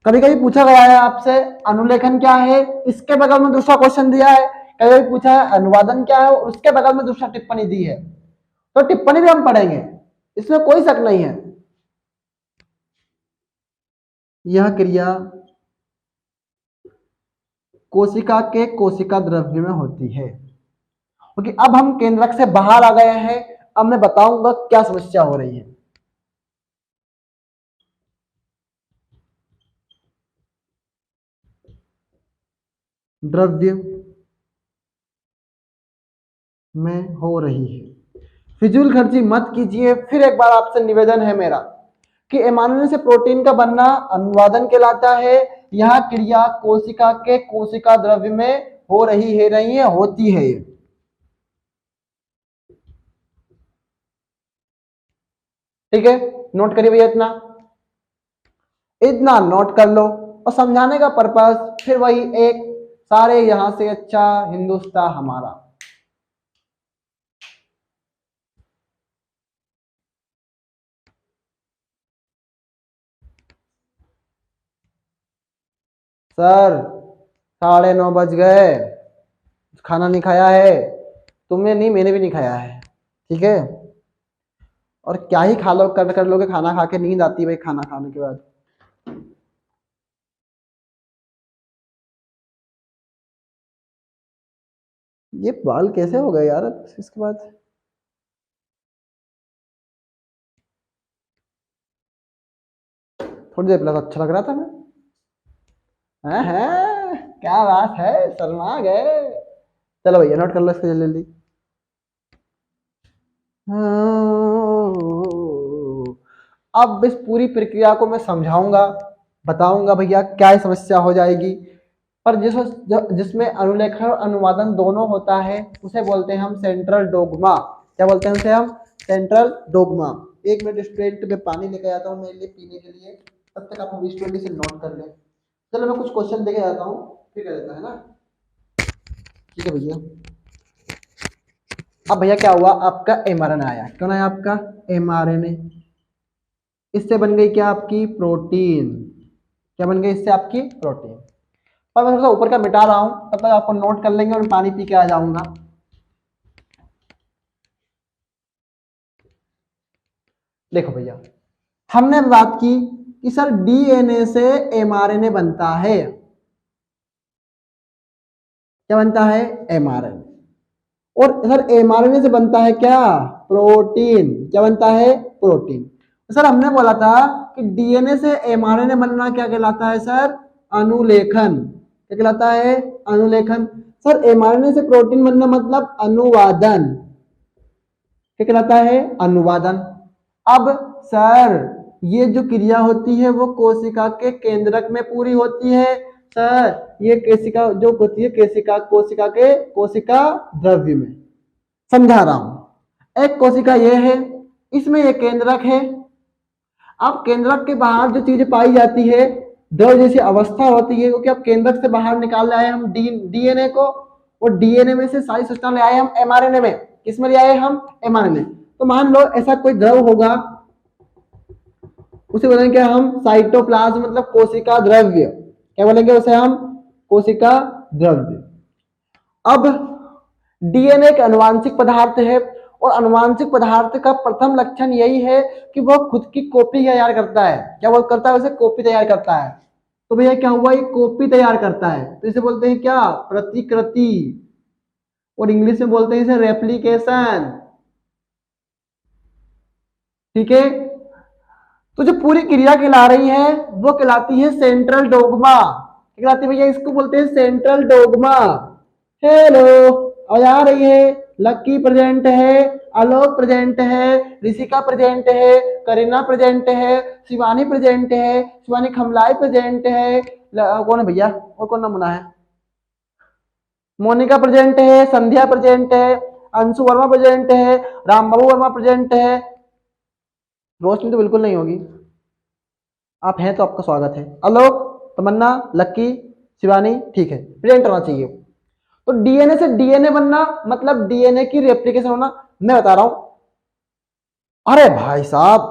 कभी कभी पूछा गया है आपसे अनुलेखन क्या है, इसके बगल में दूसरा क्वेश्चन दिया है। कभी कभी पूछा है अनुवादन क्या है, और उसके बगल में दूसरा टिप्पणी दी है, तो टिप्पणी भी हम पढ़ेंगे, इसमें कोई शक नहीं है। यह क्रिया कोशिका के कोशिका द्रव्य में होती है। क्योंकि अब हम केंद्रक से बाहर आ गए हैं, अब मैं बताऊंगा क्या समस्या हो रही है। द्रव्य में हो रही है। फिजूल खर्ची मत कीजिए। फिर एक बार आपसे निवेदन है मेरा कि एमाइनो से प्रोटीन का बनना अनुवादन कहलाता है। यह क्रिया कोशिका के कोशिका द्रव्य में हो रही है, नहीं है, होती है। ठीक है, नोट करिए भैया, इतना इतना नोट कर लो। और समझाने का पर्पस फिर वही एक, सारे यहां से अच्छा हिंदुस्तान हमारा। सर 9:30 बज गए, खाना नहीं खाया है। तुमने नहीं, मैंने भी नहीं खाया है। ठीक है, और क्या ही खा लो, कर लोगे, खाना खा के नींद आती है भाई खाना खाने के बाद। ये बाल कैसे हो गए यार इसके बाद। थोड़ी देर पहले तो अच्छा लग रहा था मैं। क्या बात है, शर्मा गए। चलो भैया नोट कर लो इसको जल्दी जल्दी। अब इस पूरी प्रक्रिया को मैं समझाऊंगा, बताऊंगा भैया क्या समस्या हो जाएगी। पर जिसमें अनुलेखन और अनुवादन दोनों होता है उसे बोलते हैं हम सेंट्रल डोग्मा। क्या बोलते हैं उसे हम? Central dogma. एक मिनट स्टूडेंट में पानी लेकर आता हूँ मेरे लिए पीने के लिए, तब तक आप स्टूडेंट से नोट कर लें। चलो मैं कुछ क्वेश्चन देके जाता हूँ, फिर कर देता है ना। ठीक है भैया। अब भैया क्या हुआ, आपका mRNA आया। कौन आया आपका? mRNA। इससे बन गई क्या आपकी? प्रोटीन। क्या बन गई इससे? आपकी प्रोटीन। पर मैं थोड़ा सा ऊपर का मिटा रहा हूं, तब तक आपको नोट कर लेंगे और मैं पानी पी के आ जाऊंगा। देखो भैया, हमने बात की कि सर डीएनए से mRNA बनता है। क्या बनता है? mRNA। और सर mRNA से बनता है क्या? प्रोटीन। क्या बनता है? प्रोटीन। सर हमने बोला था कि डीएनए से mRNA बनना क्या कहलाता है सर? अनुलेखन। क्या कहलाता है? अनुलेखन। सर mRNA से प्रोटीन बनना मतलब अनुवादन। क्या कहलाता है? अनुवादन। अब सर ये जो क्रिया होती है वो कोशिका के केंद्रक में पूरी होती है। सर ये कोशिका जो होती है, कोशिका के कोशिका द्रव्य में। समझा रहा हूं। एक कोशिका ये है, इसमें ये केंद्रक है। अब केंद्रक के बाहर जो चीजें पाई जाती है, द्रव जैसी अवस्था होती है, क्योंकि अब केंद्रक से बाहर निकाल लाए हम डीएनए को, और डीएनए में से सारी सूचना ले आए हम एमआरएनए में। किसमें ले आए हम? एमआरएनए। तो मान लो ऐसा कोई द्रव होगा, उसे बोलेंगे क्या हम? साइटोप्लाज्म, मतलब कोशिका द्रव्य। क्या बोलेंगे उसे हम? कोशिका द्रव्य। अब डीएनए एक अनुवांशिक पदार्थ है, और अनुवांशिक पदार्थ का प्रथम लक्षण यही है कि वह खुद की कॉपी तैयार करता है। क्या वो करता है? उसे कॉपी तैयार करता है। तो भैया क्या हुआ, ये कॉपी तैयार करता है, तो इसे बोलते हैं क्या? प्रतिकृति। और इंग्लिश में बोलते हैं इसे रेप्लिकेशन। ठीक है, तो जो पूरी क्रिया कहला रही है वो कहलाती है सेंट्रल डोग्मा। कहलाती है भैया, इसको बोलते हैं सेंट्रल डोग्मा। हेलो, आवाज आ रही है? लक्की प्रेजेंट है, आलोक प्रेजेंट है, ऋषिका प्रेजेंट है, करीना प्रेजेंट है, शिवानी प्रेजेंट है, शिवानी खमलाई प्रेजेंट है। कौन है भैया और कौन नमूना है? मोनिका प्रेजेंट है, संध्या प्रेजेंट है, अंशु वर्मा प्रेजेंट है, राम बाबू वर्मा प्रेजेंट है। रोशनी तो बिल्कुल नहीं होगी, आप हैं तो आपका स्वागत है। आलोक, तमन्ना, लक्की, शिवानी, ठीक है, प्रेजेंट होना चाहिए। तो डीएनए से डीएनए बनना मतलब डीएनए की रेप्लिकेशन होना। मैं बता रहा हूं, अरे भाई साहब,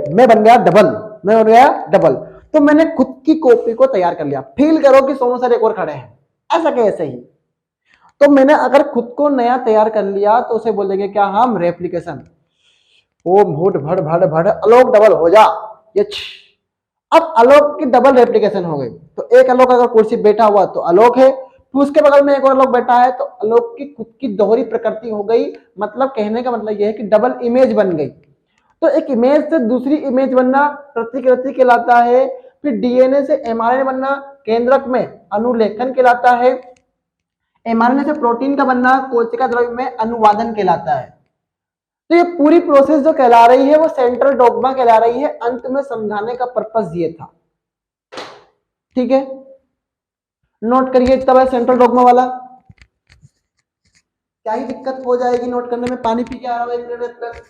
मैं बन गया डबल। मैं बन गया डबल। तो मैंने खुद की कॉपी को तैयार कर लिया। फील करो कि सोनू सर एक और खड़े हैं, ऐसा कैसे ही। तो मैंने अगर खुद को नया तैयार कर लिया तो उसे बोलेंगे क्या हम? रेप्लिकेशन। ओम भूट भड़ भड़ भड़ आलोक डबल हो जा। ये अब आलोक की डबल रेप्लिकेशन हो गई। तो एक आलोक अगर कुर्सी बैठा हुआ तो आलोक है, फिर उसके बगल में एक और आलोक बैठा है, तो आलोक की खुद की दोहरी प्रकृति हो गई। मतलब कहने का मतलब यह है कि डबल इमेज बन गई। तो एक इमेज से दूसरी इमेज बनना प्रतिकृति कहलाता है। फिर डीएनए से एमआरएनए बनना केंद्रक में अनुलेखन कहलाता है। एमआरएनए से प्रोटीन का बनना कोशिका द्रव्य में अनुवादन कहलाता है। तो ये पूरी प्रोसेस जो कहला रही है वो सेंट्रल डॉग्मा कहला रही है। अंत में समझाने का पर्पस ये था, ठीक है। नोट करिए तब है सेंट्रल डॉग्मा वाला। क्या ही दिक्कत हो जाएगी नोट करने में, पानी पी के आ रहा हूं 1 मिनट तक।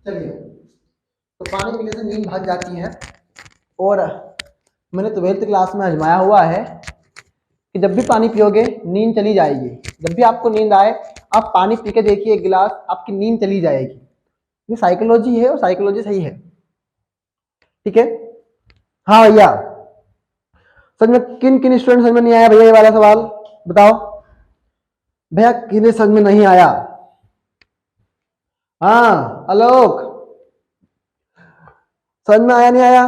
चलिए, तो पानी पीने से नींद भाग जाती है। और मैंने 12th क्लास में आजमाया हुआ है कि जब भी पानी पियोगे नींद चली जाएगी। जब भी आपको नींद आए आप पानी पी के देखिए 1 गिलास, आपकी नींद चली जाएगी। ये साइकोलॉजी है और साइकोलॉजी सही है, ठीक है। हाँ भैया, समझ में किन किन स्टूडेंट समझ में नहीं आया भैया ये वाला सवाल बताओ भैया, किन्हें समझ में नहीं आया? हाँ आलोक, समझ में आया नहीं आया?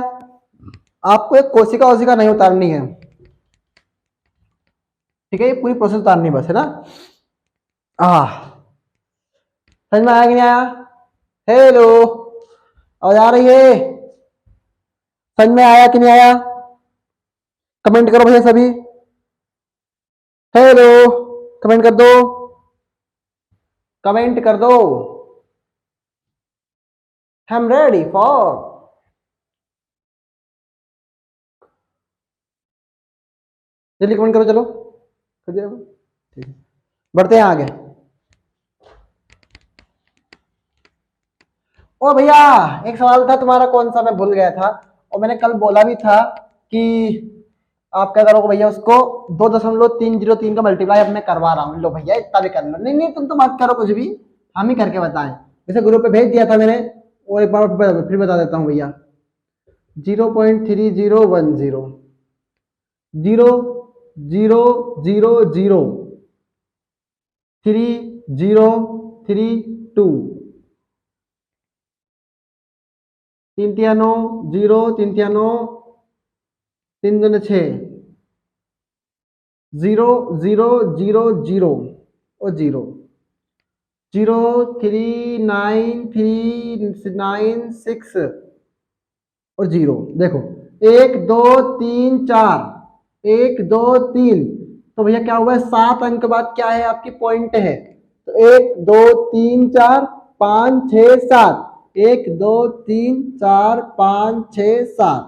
आपको एक कोशिका वोशिका नहीं उतारनी है, ठीक है। ये पूरी प्रोसेस उतारनी बस है ना। समझ में आया कि नहीं आया? हेलो, आवाज आ रही है? समझ में आया कि नहीं आया? कमेंट करो भैया सभी। हेलो, कमेंट कर दो, कमेंट कर दो। I am ready for. जल्दी कमेंट करो, चलो कर दिया, ठीक है। बढ़ते हैं आगे। ओ भैया एक सवाल था तुम्हारा, कौन सा मैं भूल गया था, और मैंने कल बोला भी था कि आप क्या करोगे भैया, उसको 2.303 का मल्टीप्लाई अब मैं करवा रहा हूँ। लो भैया इतना भी करना नहीं, नहीं तुम तो मत करो कुछ भी, हम ही करके बताएं। जैसे ग्रुप पे भेज दिया था मैंने, वो एक बार फिर बता देता हूँ भैया। 0.3010 0.000 3032 3 तिया 9 0 3 तिया 9 3 दूनी 6 0 0 0 0 और 0 03936 और 0। देखो 1 2 3 4 1 2 3, तो भैया क्या हुआ है 7 अंक बाद क्या है आपकी पॉइंट है, तो 1 2 3 4 5 6 7 1 2 3 4 5 6 7,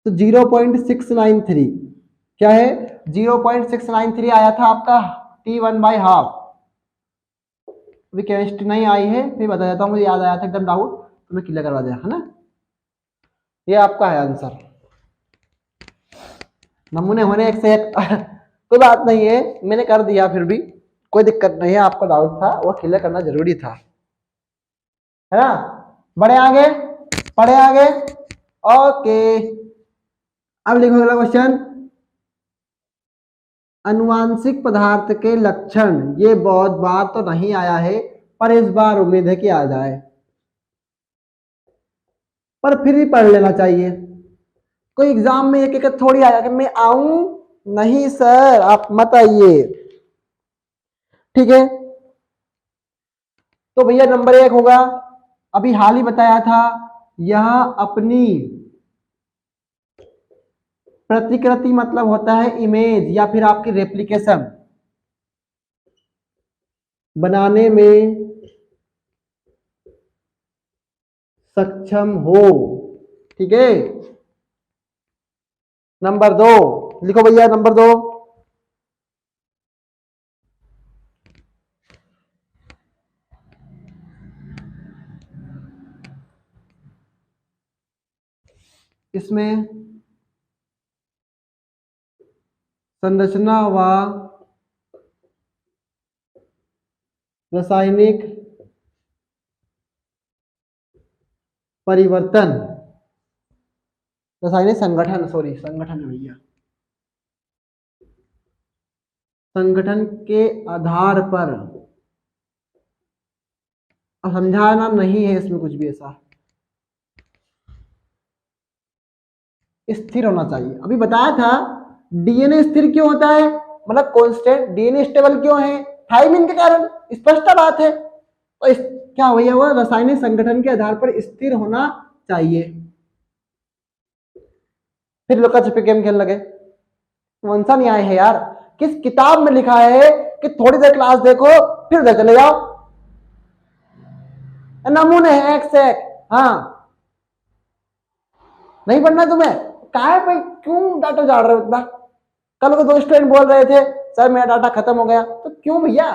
तो 0.693 क्या है 0.693 आया था आपका T1/2। अभी केमिस्ट्री नहीं आई है, फिर बता देता हूँ, मुझे याद आया था एकदम डाउट, तो मैं क्लियर करवा दिया है ना। ये आपका है आंसर, नमूने होने एक से एक कोई बात नहीं है, मैंने कर दिया, फिर भी कोई दिक्कत नहीं है। आपका डाउट था वो क्लियर करना जरूरी था, है ना। बढ़े आगे, पढ़े आगे। ओके, अब लिखो अगला क्वेश्चन। अनुवांशिक पदार्थ के लक्षण, ये बहुत बार तो नहीं आया है पर इस बार उम्मीद है कि आ जाए, पर फिर भी पढ़ लेना चाहिए। कोई एग्जाम में एक एक थोड़ी आया कि मैं आऊं, नहीं सर आप मत आइए, ठीक है। तो भैया नंबर 1 होगा, अभी हाल ही बताया था, यह अपनी प्रतिकृति मतलब होता है इमेज या फिर आपकी रेप्लिकेशन बनाने में सक्षम हो, ठीक है। नंबर 2 लिखो भैया, नंबर 2 इसमें संरचना व रासायनिक परिवर्तन, रासायनिक संगठन, सॉरी संगठन है भैया, संगठन के आधार पर, अब समझाना नहीं है इसमें कुछ भी ऐसा, स्थिर होना चाहिए। अभी बताया था डीएनए स्थिर क्यों होता है, मतलब कांस्टेंट डीएनए स्टेबल क्यों है, थायमिन के कारण, स्पष्ट बात है। तो क्या भैया हुआ, रासायनिक संगठन के आधार पर स्थिर होना चाहिए। फिर लुका छिपी गेम खेलने लगे, कौन सा न्याय है यार, किस किताब में लिखा है कि थोड़ी देर क्लास देखो फिर उधर चले जाओ, नमूने हैं एक से एक। हाँ नहीं पढ़ना तुम्हें, काहे पे क्यों डाटा झाड़ रहे हो इतना। कल को दो स्टूडेंट बोल रहे थे सर मेरा डाटा खत्म हो गया, तो क्यों भैया,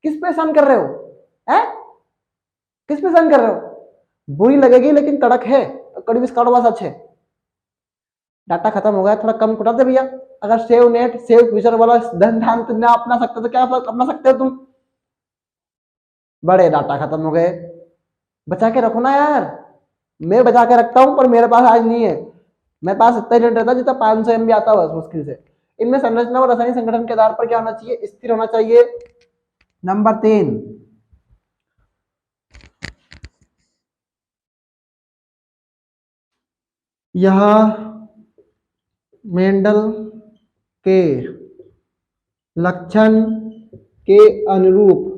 किस पे सन कर रहे हो, है किस पे सन कर रहे हो, बुरी लगेगी लेकिन कड़क है, कड़वी कड़वा सच है। डाटा खत्म हो गया, थोड़ा कम कुटा दे भैया। अगर सेव नेट सेव फ्यूचर वाला धन ध्यान तुमने अपना सकते तो क्या अपना सकते हो तुम, बड़े डाटा खत्म हो गए, बचा के रखो ना यार। मैं बचा के रखता हूं पर मेरे पास आज नहीं है, मेरे पास इतना नेट रहता जितना 500 MB आता है बस मुश्किल से। इनमें संरचना और रासायनिक संगठन के आधार पर क्या होना चाहिए, स्थिर होना चाहिए। नंबर 3, यह मेंडल के लक्षण के अनुरूप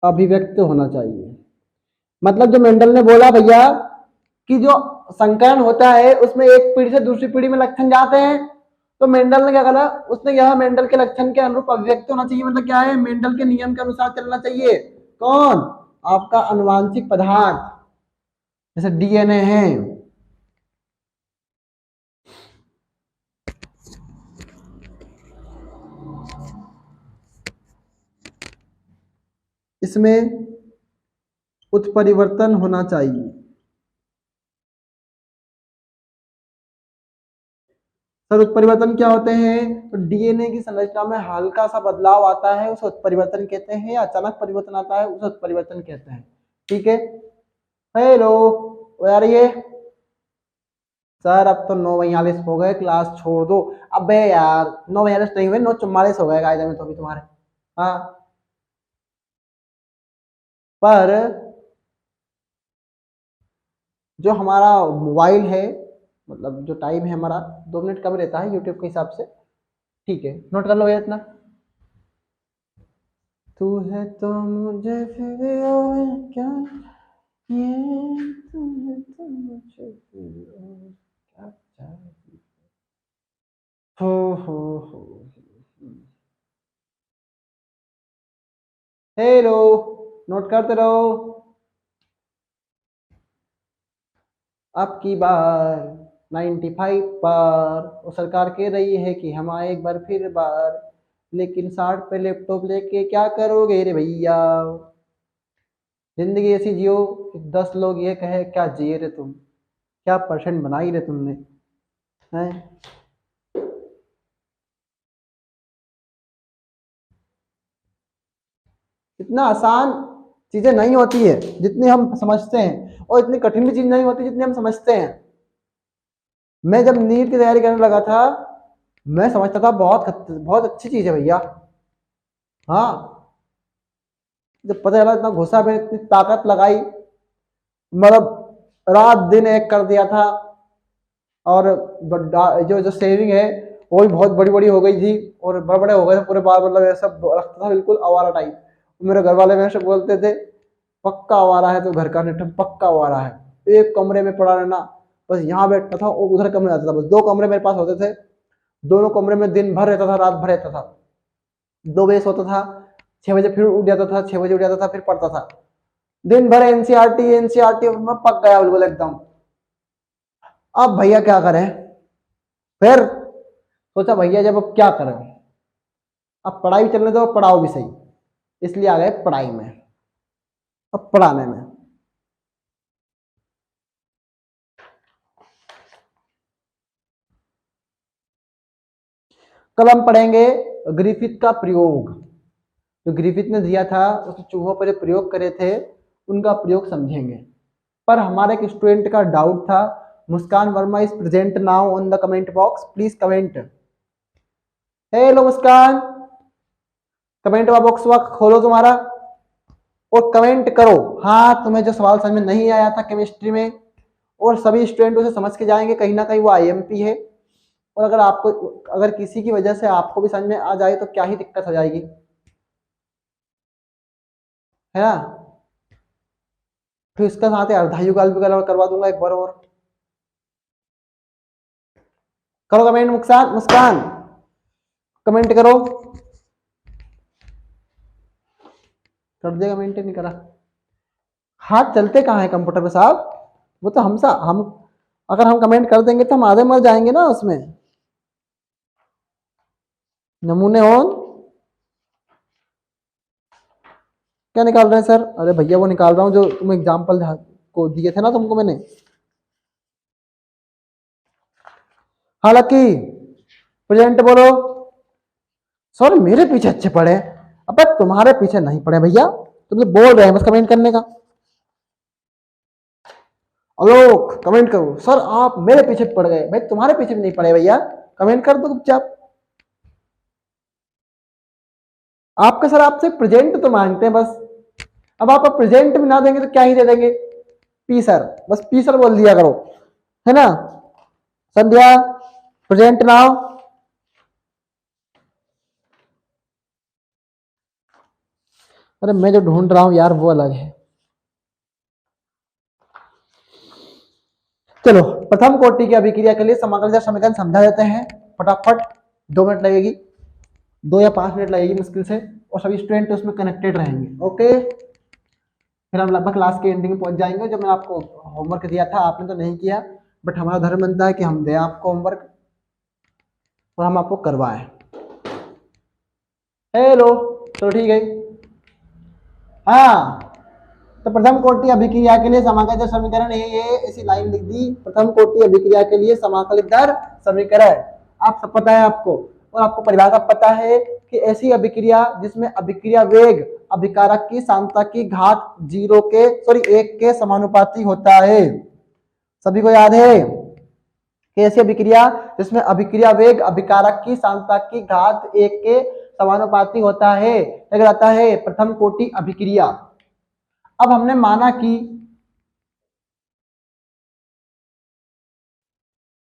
अभिव्यक्त होना चाहिए। मतलब जो मेंडल ने बोला भैया कि जो संकरण होता है उसमें एक पीढ़ी से दूसरी पीढ़ी में लक्षण जाते हैं, तो मेंडल ने क्या कहा, उसने यह मेंडल के लक्षण के अनुरूप अभिव्यक्त होना चाहिए, मतलब क्या है, मेंडल के नियम के अनुसार चलना चाहिए। कौन, आपका अनुवांशिक पदार्थ जैसे डीएनए है। इसमें उत्परिवर्तन होना चाहिए। सर उत्परिवर्तन क्या होते हैं, तो डीएनए की संरचना में हल्का सा बदलाव आता है उसे उत्परिवर्तन कहते हैं, या अचानक परिवर्तन आता है उसे उत्परिवर्तन कहते हैं। ठीक है, हेलो यार ये सर अब तो 9:42 हो गए, क्लास छोड़ दो। अबे यार 9:42 नहीं हुए, 9:44 हो गए कायदे में तो अभी तुम्हारे। हाँ पर जो हमारा मोबाइल है, मतलब जो टाइम है हमारा 2 मिनट कम रहता है यूट्यूब के हिसाब से। ठीक है नोट कर लो भैया इतना, तू है तो मुझे फिर और क्या, ये तू है तो मुझे फिर और क्या चाहिए। हो हेलो, नोट करते रहो। अब की बार 95 पर वो सरकार कह रही है कि हम आए एक बार फिर बार, लेकिन 60 पे लैपटॉप लेके क्या करोगे रे भैया। जिंदगी ऐसी जियो कि 10 लोग ये कहे क्या जिए रे तुम, क्या परसेंट बनाई रे तुमने, हैं। इतना आसान चीजें नहीं होती है जितनी हम समझते हैं, और इतनी कठिन भी चीज नहीं होती जितनी हम समझते हैं। मैं जब नीट की तैयारी करने लगा था, मैं समझता था बहुत बहुत अच्छी चीज है भैया। हाँ जब पता चला इतना घुसा, मैंने इतनी ताकत लगाई, मतलब रात दिन एक कर दिया था। और जो जो सेविंग है वो भी बहुत बड़ी बड़ी हो गई थी, और बड़े बड़े हो गए थे पूरे बाल, मतलब ऐसा रखता था बिल्कुल आवारा टाइप। मेरे घर वाले मेरे से बोलते थे पक्का आवारा है तो घर का निठम पक्का आवारा है, एक कमरे में पड़ा रहना, बस यहाँ बैठता था और उधर कमरे जाता था, बस 2 कमरे मेरे पास होते थे, दोनों कमरे में दिन भर रहता था, रात भर रहता था। 2 बजे सोता था, 6 बजे फिर उठ जाता था, 6 बजे उठ जाता था, फिर पढ़ता था, दिन भर एनसीआरटी एनसीआरटी में पक गया बिल्कुल एकदम। अब भैया क्या करें, फिर सोचा भैया जब अब क्या करें, अब पढ़ाई चलने दो, पढ़ाओ भी सही, इसलिए आ गए पढ़ाई में, अब पढ़ाने में। कल हम पढ़ेंगे ग्रिफिथ का प्रयोग। जो ग्रिफिथ ने दिया था उसने चूहों पर जो प्रयोग करे थे उनका प्रयोग समझेंगे। पर हमारे एक स्टूडेंट का डाउट था, Muskan Verma is present now on the comment box, please comment. Hello Muskan, comment box खोलो तुम्हारा और कमेंट करो हाँ तुम्हें जो सवाल समझ में नहीं आया था केमिस्ट्री में, और सभी स्टूडेंट उसे समझ के जाएंगे, कहीं ना कहीं वो आईएमपी है। और अगर किसी की वजह से आपको भी समझ में आ जाए तो क्या ही दिक्कत हो जाएगी, है ना। फिर इसका साथ अर्धायुगाल भी करवा दूंगा एक बार और। करो कमेंट मुस्कान, मुस्कान कमेंट करो। कर दिया कमेंट, नहीं करा। हाथ चलते कहाँ है कंप्यूटर पे साहब, वो तो हम अगर हम कमेंट कर देंगे तो हम आधे मर जाएंगे ना उसमें। नमूने ऑन क्या निकाल रहे हैं सर? अरे भैया वो निकाल रहा हूँ जो तुम एग्जाम्पल को दिए थे ना तुमको मैंने। हालांकि प्रेजेंट बोलो। सर मेरे पीछे अच्छे पढ़े, अब तुम्हारे पीछे नहीं पढ़े भैया, तुम तो बोल रहे हैं बस कमेंट करने का। अलोक कमेंट करो, सर आप मेरे पीछे पड़ गए, भाई तुम्हारे पीछे भी नहीं पड़े भैया, कमेंट कर दो चुपचाप। आपके सर आपसे प्रेजेंट तो मांगते हैं बस, अब आप प्रेजेंट भी ना देंगे तो क्या ही दे देंगे। पी सर, बस पी सर बोल दिया करो, है ना। संध्या प्रेजेंट नाउ। अरे मैं जो ढूंढ रहा हूं यार वो अलग है। चलो प्रथम कोटि की अभिक्रिया के लिए समाकलित समीकरण समझा देते हैं फटाफट, 2 मिनट लगेगी, 2 या 5 मिनट लगेगी मुश्किल से, और सभी स्टूडेंट उसमें कनेक्टेड रहेंगे। ओके, फिर हम लगभग क्लास के एंडिंग में पहुंच जाएंगे। जो मैंने आपको होमवर्क दिया था आपने तो नहीं किया, बट हमारा धर्म बनता है कि हम दें आपको होमवर्क और हम आपको करवाएं। हेलो, तो ठीक है। हाँ, तो प्रथम कोटि अभिक्रिया के लिए समाकलित समीकरण ये ऐसी लाइन लिख दी, प्रथम कोटि अभिक्रिया के लिए समाकलित दर समीकरण आप सब पता है आपको, और आपको परिभाषा पता है कि ऐसी अभिक्रिया जिसमें अभिक्रिया वेग अभिकारक की सांद्रता की घात 1 के समानुपाती होता है। सभी को याद है कि ऐसी अभिक्रिया जिसमें अभिक्रिया वेग अभिकारक की सांद्रता की घात 1 के समानुपाती होता है, कहलाता है प्रथम कोटि अभिक्रिया। अब हमने माना कि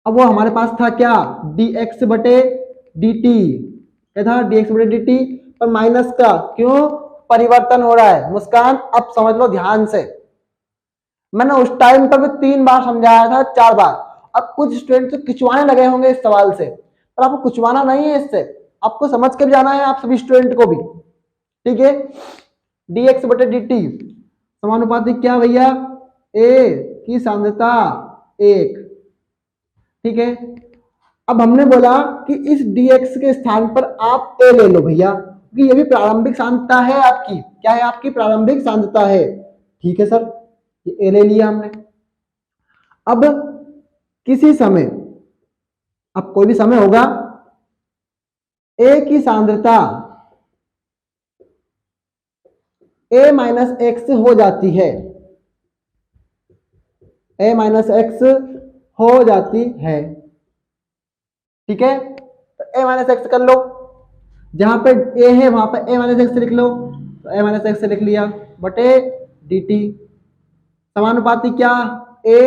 अब वो हमारे पास था क्या, dx बटे dt, क्या था dx बटे dt, पर माइनस का क्यों, परिवर्तन हो रहा है। मुस्कान अब समझ लो ध्यान से, मैंने उस टाइम पर भी 3 बार समझाया था, 4 बार। अब कुछ स्टूडेंट तो खिंचवाने लगे होंगे इस सवाल से, पर आपको खिंचवाना नहीं है इससे, आपको समझ के भी जाना है आप सभी स्टूडेंट को भी, ठीक है। dx बटे dt समानुपाती क्या भैया, a की सांद्रता 1, ठीक है। अब हमने बोला कि इस dx के स्थान पर आप a ले लो भैया, क्योंकि ये भी प्रारंभिक सांद्रता है आपकी, क्या है आपकी प्रारंभिक सांद्रता है, ठीक है सर, ये a ले लिया हमने। अब किसी समय, अब कोई भी समय होगा, a की सांद्रता a माइनस एक्स हो जाती है, a माइनस एक्स हो जाती है, ठीक है। तो a माइनस एक्स कर लो, जहां पे a है वहां पे a माइनस एक्स लिख लो, तो a माइनस एक्स लिख लिया बटे dt समानुपाती क्या, a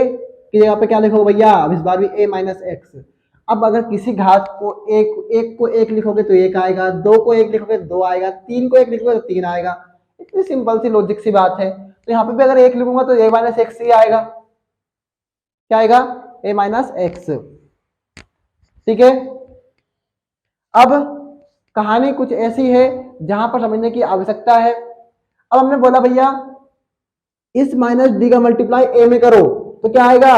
की जगह पे क्या लिखोगे भैया, अब इस बार भी a माइनस एक्स। अब अगर किसी घात को एक को 1 लिखोगे तो 1 आएगा, 2 को 1 लिखोगे तो 2 आएगा, 3 को 1 लिखोगे तो 3 आएगा। इतनी सिंपल सी लॉजिक सी बात है। तो यहाँ पे भी अगर 1 लिखूंगा तो a माइनस एक्स ही आएगा, क्या आएगा, a माइनस एक्स, ठीक है। अब कहानी कुछ ऐसी है जहां पर समझने की आवश्यकता है। अब हमने बोला भैया इस माइनस डी का मल्टीप्लाई ए में करो तो क्या आएगा,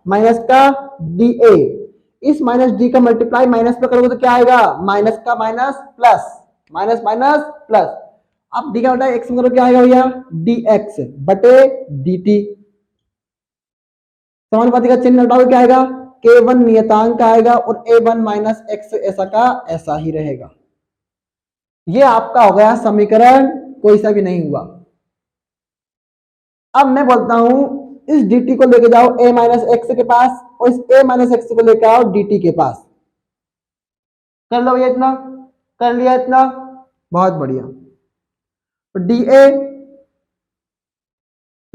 माइनस का डी ए, इस माइनस डी का मल्टीप्लाई माइनस में करोगे तो क्या आएगा, माइनस का minus plus, minus minus plus. अब डी का मल्टीप्लाई एक्स में करो क्या आएगा भैया, डी एक्स बटे डी टी, समानुपाती का चिन्ह हटाओगे क्या आएगा, K1 नियतांक आएगा और A1 माइनस एक्स ऐसा का ऐसा ही रहेगा। ये आपका हो गया समीकरण, कोई सा भी नहीं हुआ। अब मैं बोलता हूं इस dt को लेके जाओ a माइनस एक्स के पास और इस a माइनस एक्स को लेके आओ dt के पास। कर लो ये इतना, कर लिया इतना, बहुत बढ़िया। तो dA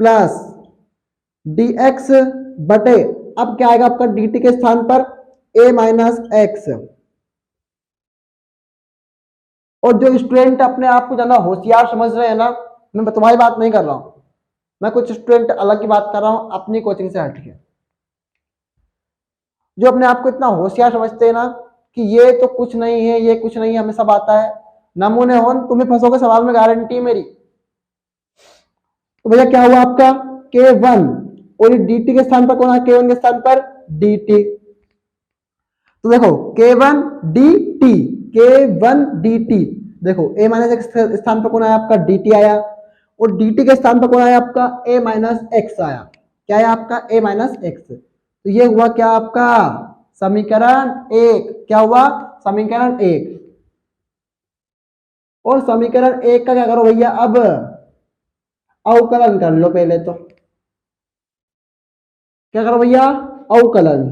प्लस dx बटे, अब क्या आएगा आपका dt के स्थान पर a माइनस एक्स। और जो स्टूडेंट अपने आप को ज्यादा होशियार समझ रहे हैं ना, मैं तुम्हारी बात नहीं कर रहा हूं, मैं कुछ स्टूडेंट अलग की बात कर रहा हूं अपनी कोचिंग से हटके। जो अपने आप को इतना होशियार समझते हैं ना कि ये तो कुछ नहीं है, ये कुछ नहीं है, हमें सब आता है, नमूने हो, तुम्हें फंसोगे सवाल में, गारंटी मेरी। तो भैया क्या हुआ आपका K1 और dt के स्थान पर कौन है, K1 के स्थान पर dt। तो देखो K1 dt, K1 dt, देखो a माइनस एक्स के स्थान पर कौन आया आपका dt आया, और dt के स्थान पर कौन आया आपका a माइनस एक्स आया। क्या है आपका a माइनस एक्स। तो ये हुआ क्या आपका समीकरण 1। क्या हुआ समीकरण 1। और समीकरण 1 का क्या करो भैया, अब अवकलन कर लो पहले। तो क्या करो भैया, अवकलन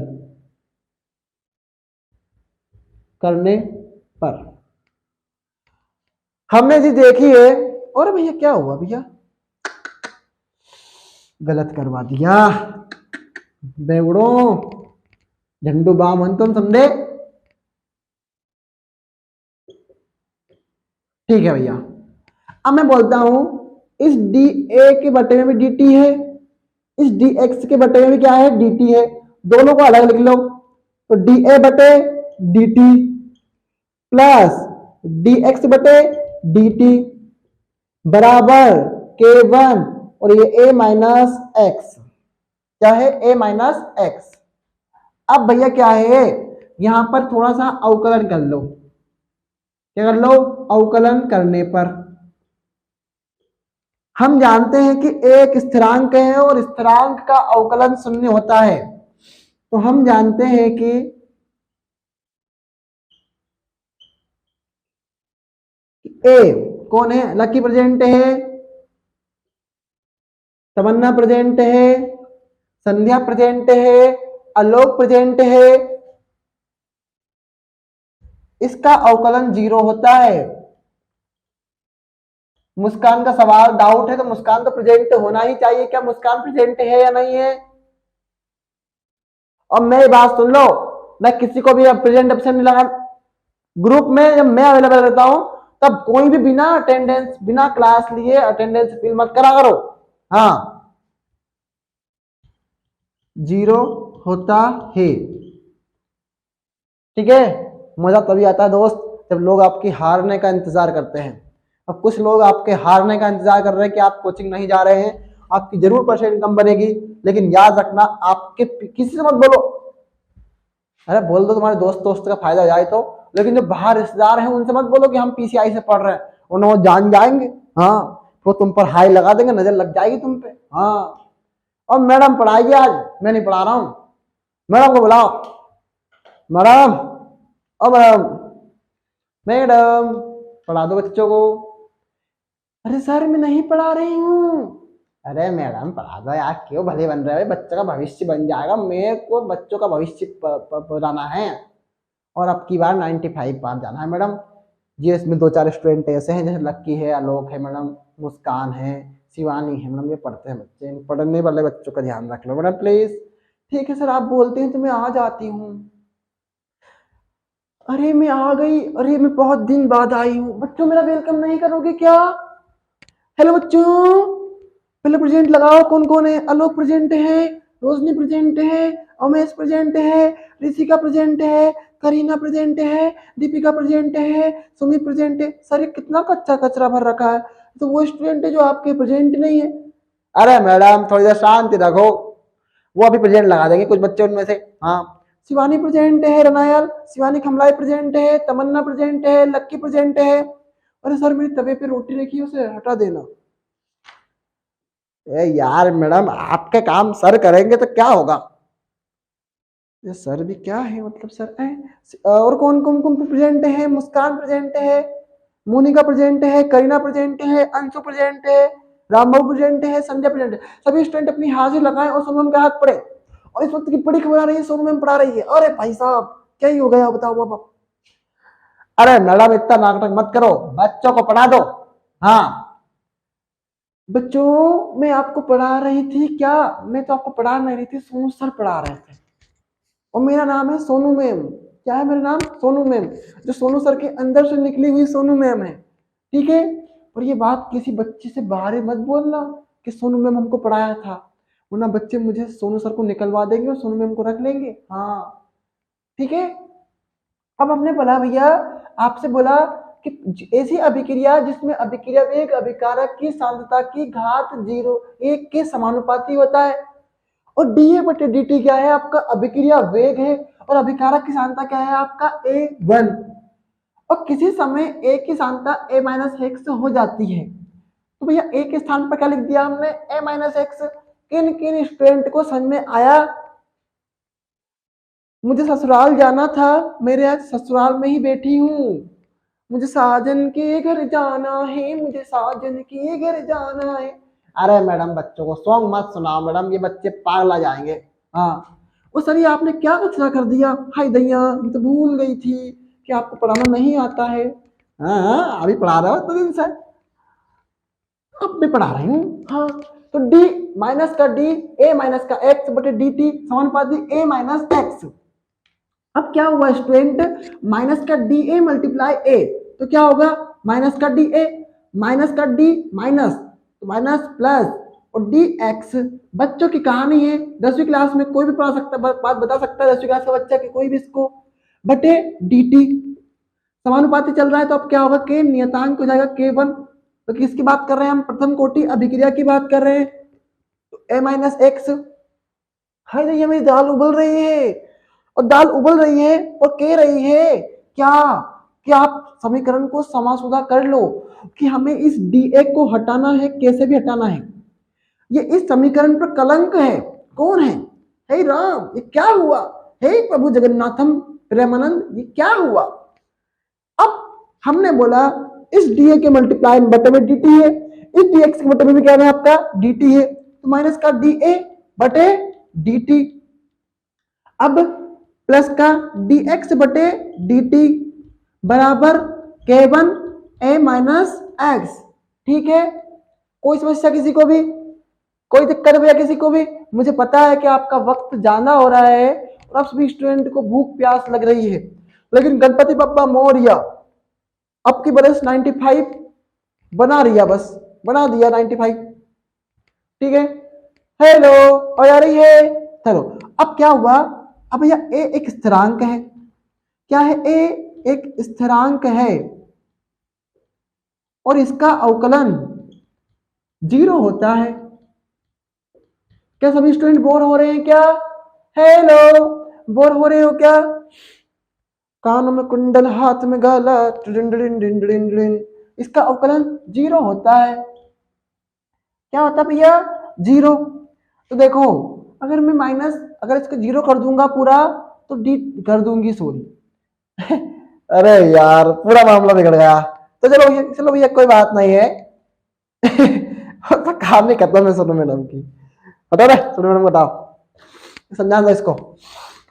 करने पर हमने जी देखी है। और भैया क्या हुआ भैया, गलत करवा दिया बेवड़ो, झंडू बाम तुम समझे। ठीक है भैया, अब मैं बोलता हूं इस डी ए के बटे में भी डी टी है, इस डी एक्स के बटे में भी क्या है डी टी है, दोनों को अलग लिख लो। तो डी ए बटे D T plus D x बटे डी टी बराबर K1 और ये a माइनस एक्स। क्या है a माइनस एक्स। अब भैया क्या है, यहां पर थोड़ा सा अवकलन कर लो। क्या कर लो, अवकलन करने पर हम जानते हैं कि एक स्थिरांक है और स्थिरांक का अवकलन शून्य होता है। तो हम जानते हैं कि ए कौन है, लकी प्रेजेंट है, तमन्ना प्रेजेंट है, संध्या प्रेजेंट है, आलोक प्रेजेंट है, इसका अवकलन 0 होता है। मुस्कान का सवाल डाउट है, तो मुस्कान तो प्रेजेंट होना ही चाहिए, क्या मुस्कान प्रेजेंट है या नहीं है। और मेरी बात सुन लो, मैं किसी को भी अब प्रेजेंट ऑप्शन नहीं लगा, ग्रुप में जब मैं अवेलेबल रहता हूं तब कोई भी बिना अटेंडेंस बिना क्लास लिए अटेंडेंस फील मत करा करो। हाँ 0 होता है। ठीक है, मजा तभी आता है दोस्त जब लोग आपकी हारने का इंतजार करते हैं। अब कुछ लोग आपके हारने का इंतजार कर रहे हैं कि आप कोचिंग नहीं जा रहे हैं, आपकी जरूर परसेंट कम बनेगी, लेकिन याद रखना आपके किसी से मत बोलो। अरे बोल दो तुम्हारे दोस्त दोस्त का फायदा हो जाए तो, लेकिन जो बाहर रिश्तेदार हैं उनसे मत बोलो कि हम पीसीआई से पढ़ रहे हैं, उन्हें वो जान जाएंगे। हाँ वो तुम पर हाई लगा देंगे, नजर लग जाएगी तुम पे। हाँ और मैडम पढ़ाइए, आज मैं नहीं पढ़ा रहा हूँ, मैडम को बुलाओ। मैडम ओ मैडम, मैडम पढ़ा दो बच्चों को। अरे सर मैं नहीं पढ़ा रही हूँ। अरे मैडम पढ़ा दो यार, क्यों भले बन रहे हो, बच्चों का भविष्य बन जाएगा, मेरे को बच्चों का भविष्य बनाना है। और अब की बार 95 पार जाना है मैडम। ये इसमें 2-4 स्टूडेंट ऐसे हैं, जैसे लक्की है, आलोक है मैडम, मुस्कान है, शिवानी है मैडम, ये पढ़ते हैं बच्चे, पढ़ने वाले बच्चों का ध्यान रख लो मैडम प्लीज। ठीक है सर, आप बोलते हैं तो मैं आ जाती हूँ। अरे मैं आ गई, अरे मैं बहुत दिन बाद आई हूँ। बच्चों मेरा वेलकम नहीं करोगे क्या। हेलो बच्चों, पहले प्रेजेंट लगाओ, कौन कौन है। आलोक प्रेजेंट है, रोशनी प्रेजेंट है, उमेश प्रेजेंट है, ऋषिका प्रेजेंट है, करीना प्रेजेंट है, दीपिका प्रेजेंट है, सुमित प्रेजेंट है। सर ये कितना कच्चा कचरा भर रखा है, तो वो स्टूडेंट है जो आपके प्रेजेंट नहीं है। अरे मैडम थोड़ी देर शांति रखो, वो अभी प्रेजेंट लगा देंगे कुछ बच्चे उनमें से। हाँ शिवानी प्रेजेंट है, रनायल शिवानी खमलाई प्रेजेंट है, तमन्ना प्रेजेंट है, लक्की प्रेजेंट है। अरे सर मेरी तवे पे रोटी रखी है, उसे हटा देना। ए यार मैडम, आपके काम सर करेंगे तो क्या होगा। ये सर भी क्या है मतलब सर है। और कौन कौन कौन प्रेजेंट है? मुस्कान प्रेजेंट है, मोनिका प्रेजेंट है, करीना प्रेजेंट है, अंशु प्रेजेंट है, रामबाबू प्रेजेंट है, संजय प्रेजेंट है। सभी स्टूडेंट अपनी हाजिर लगाएं और सोनू मैम के हाथ पड़े। और इस वक्त की बड़ी खबर आ रही है, सोनू मैम पढ़ा रही है। अरे भाई साहब क्या ही हो गया बताओ अब। अरे मैडम इतना नाटक मत करो, बच्चों को पढ़ा दो। हाँ बच्चों मैं आपको पढ़ा रही थी क्या? मैं तो आपको पढ़ा नहीं रही थी, सोनू सर पढ़ा रहे थे। और मेरा नाम है सोनू मैम। क्या है मेरा नाम? सोनू मैम। जो सोनू सर के अंदर से निकली हुई सोनू मैम है, ठीक है। और ये बात किसी बच्चे से बाहर ही मत बोलना कि सोनू मैम हमको पढ़ाया था, वरना बच्चे मुझे सोनू सर को निकलवा देंगे और सोनू मैम को रख लेंगे। हाँ ठीक है। अब हमने बोला भैया, आपसे बोला कि ऐसी अभिक्रिया जिसमें अभिक्रिया वेग अभिकारक की सांद्रता की घात 0.1 के समानुपाती होता है। और डीए बटे dt क्या है? आपका अभिक्रिया वेग है। और अभिकारक की सांद्रता क्या है? आपका a1। और किसी समय a की सांद्रता a माइनस एक्स हो जाती है, तो भैया a के स्थान पर क्या लिख दिया हमने? a minus x. किन किन स्टूडेंट को समझ में आया? मुझे ससुराल जाना था, मेरे आज ससुराल में ही बैठी हूँ। मुझे साजन के घर जाना है, मुझे साजन के घर जाना है। अरे मैडम बच्चों को सॉन्ग मत सुनाओ मैडम, ये बच्चे पागल आ जाएंगे। हाँ वो सर ये आपने क्या कचरा कर दिया? हाय दैया मैं तो भूल गई थी कि आपको पढ़ाना नहीं आता है। हाँ अभी पढ़ा रहा हो तो दिन से, अब मैं पढ़ा रही हूँ। हाँ तो d माइनस का d, a माइनस का x बटे dt समानुपाती a माइनस एक्स। अब क्या हुआ स्टूडेंट? माइनस का डी ए मल्टीप्लाई ए, तो क्या होगा? माइनस का डी ए, माइनस का डी माइनस, माइनस प्लस, और डी एक्स। बच्चों की कहानी है, 10वीं क्लास में कोई भी पढ़ा सकता है, बात बता सकता है 10वीं क्लास का बच्चा कि कोई भी इसको। बटे डी टी समानुपाती चल रहा है, तो अब क्या होगा? के नियतांक हो जाएगा k1। तो किसकी बात कर रहे हैं हम? प्रथम कोटि अभिक्रिया की बात कर रहे हैं। तो a माइनस एक्स। हाय ये मेरी दाल उबल रही है, और दाल उबल रही है और कह रही है क्या कि आप समीकरण को समासुदा कर लो कि हमें इस डी को हटाना है, कैसे भी हटाना है। ये इस समीकरण पर कलंक है। कौन है? हे राम ये क्या हुआ? हे प्रभु जगन्नाथम प्रेमानंद ये क्या हुआ? अब हमने बोला इस डी के मल्टीप्लाई में बटे में dt है, इस dx के बटे में भी क्या है आपका dt है, तो माइनस का da बटे dt। अब प्लस का dx बटे dt बराबर k1 a माइनस एक्स। ठीक है, कोई समस्या किसी को भी? कोई दिक्कत भैया किसी को भी? मुझे पता है कि आपका वक्त ज्यादा हो रहा है और आप सभी स्टूडेंट को भूख प्यास लग रही है, लेकिन गणपति बप्पा मोरिया अब की बरस 95 बना रिया, बस बना दिया 95। ठीक है, हेलो और आ रही है। चलो अब क्या हुआ? अब भैया ए एक स्थिरांक है। क्या है? ए एक स्थिरांक है और इसका अवकलन 0 होता है। क्या सभी स्टूडेंट बोर हो रहे हैं क्या? हेलो बोर हो रहे हो क्या? कानों में कुंडल हाथ में गाला, इसका अवकलन 0 होता है। क्या होता है भैया? 0। तो देखो अगर मैं माइनस, अगर इसको 0 कर दूंगा पूरा तो डी कर दूंगी, सॉरी अरे यार पूरा मामला बिगड़ गया। तो चलो भैया कोई बात नहीं है तो कहानी खत्म है सोनू मैडम की। बताओ रे सोनू मैडम बताओ, समझा दो इसको।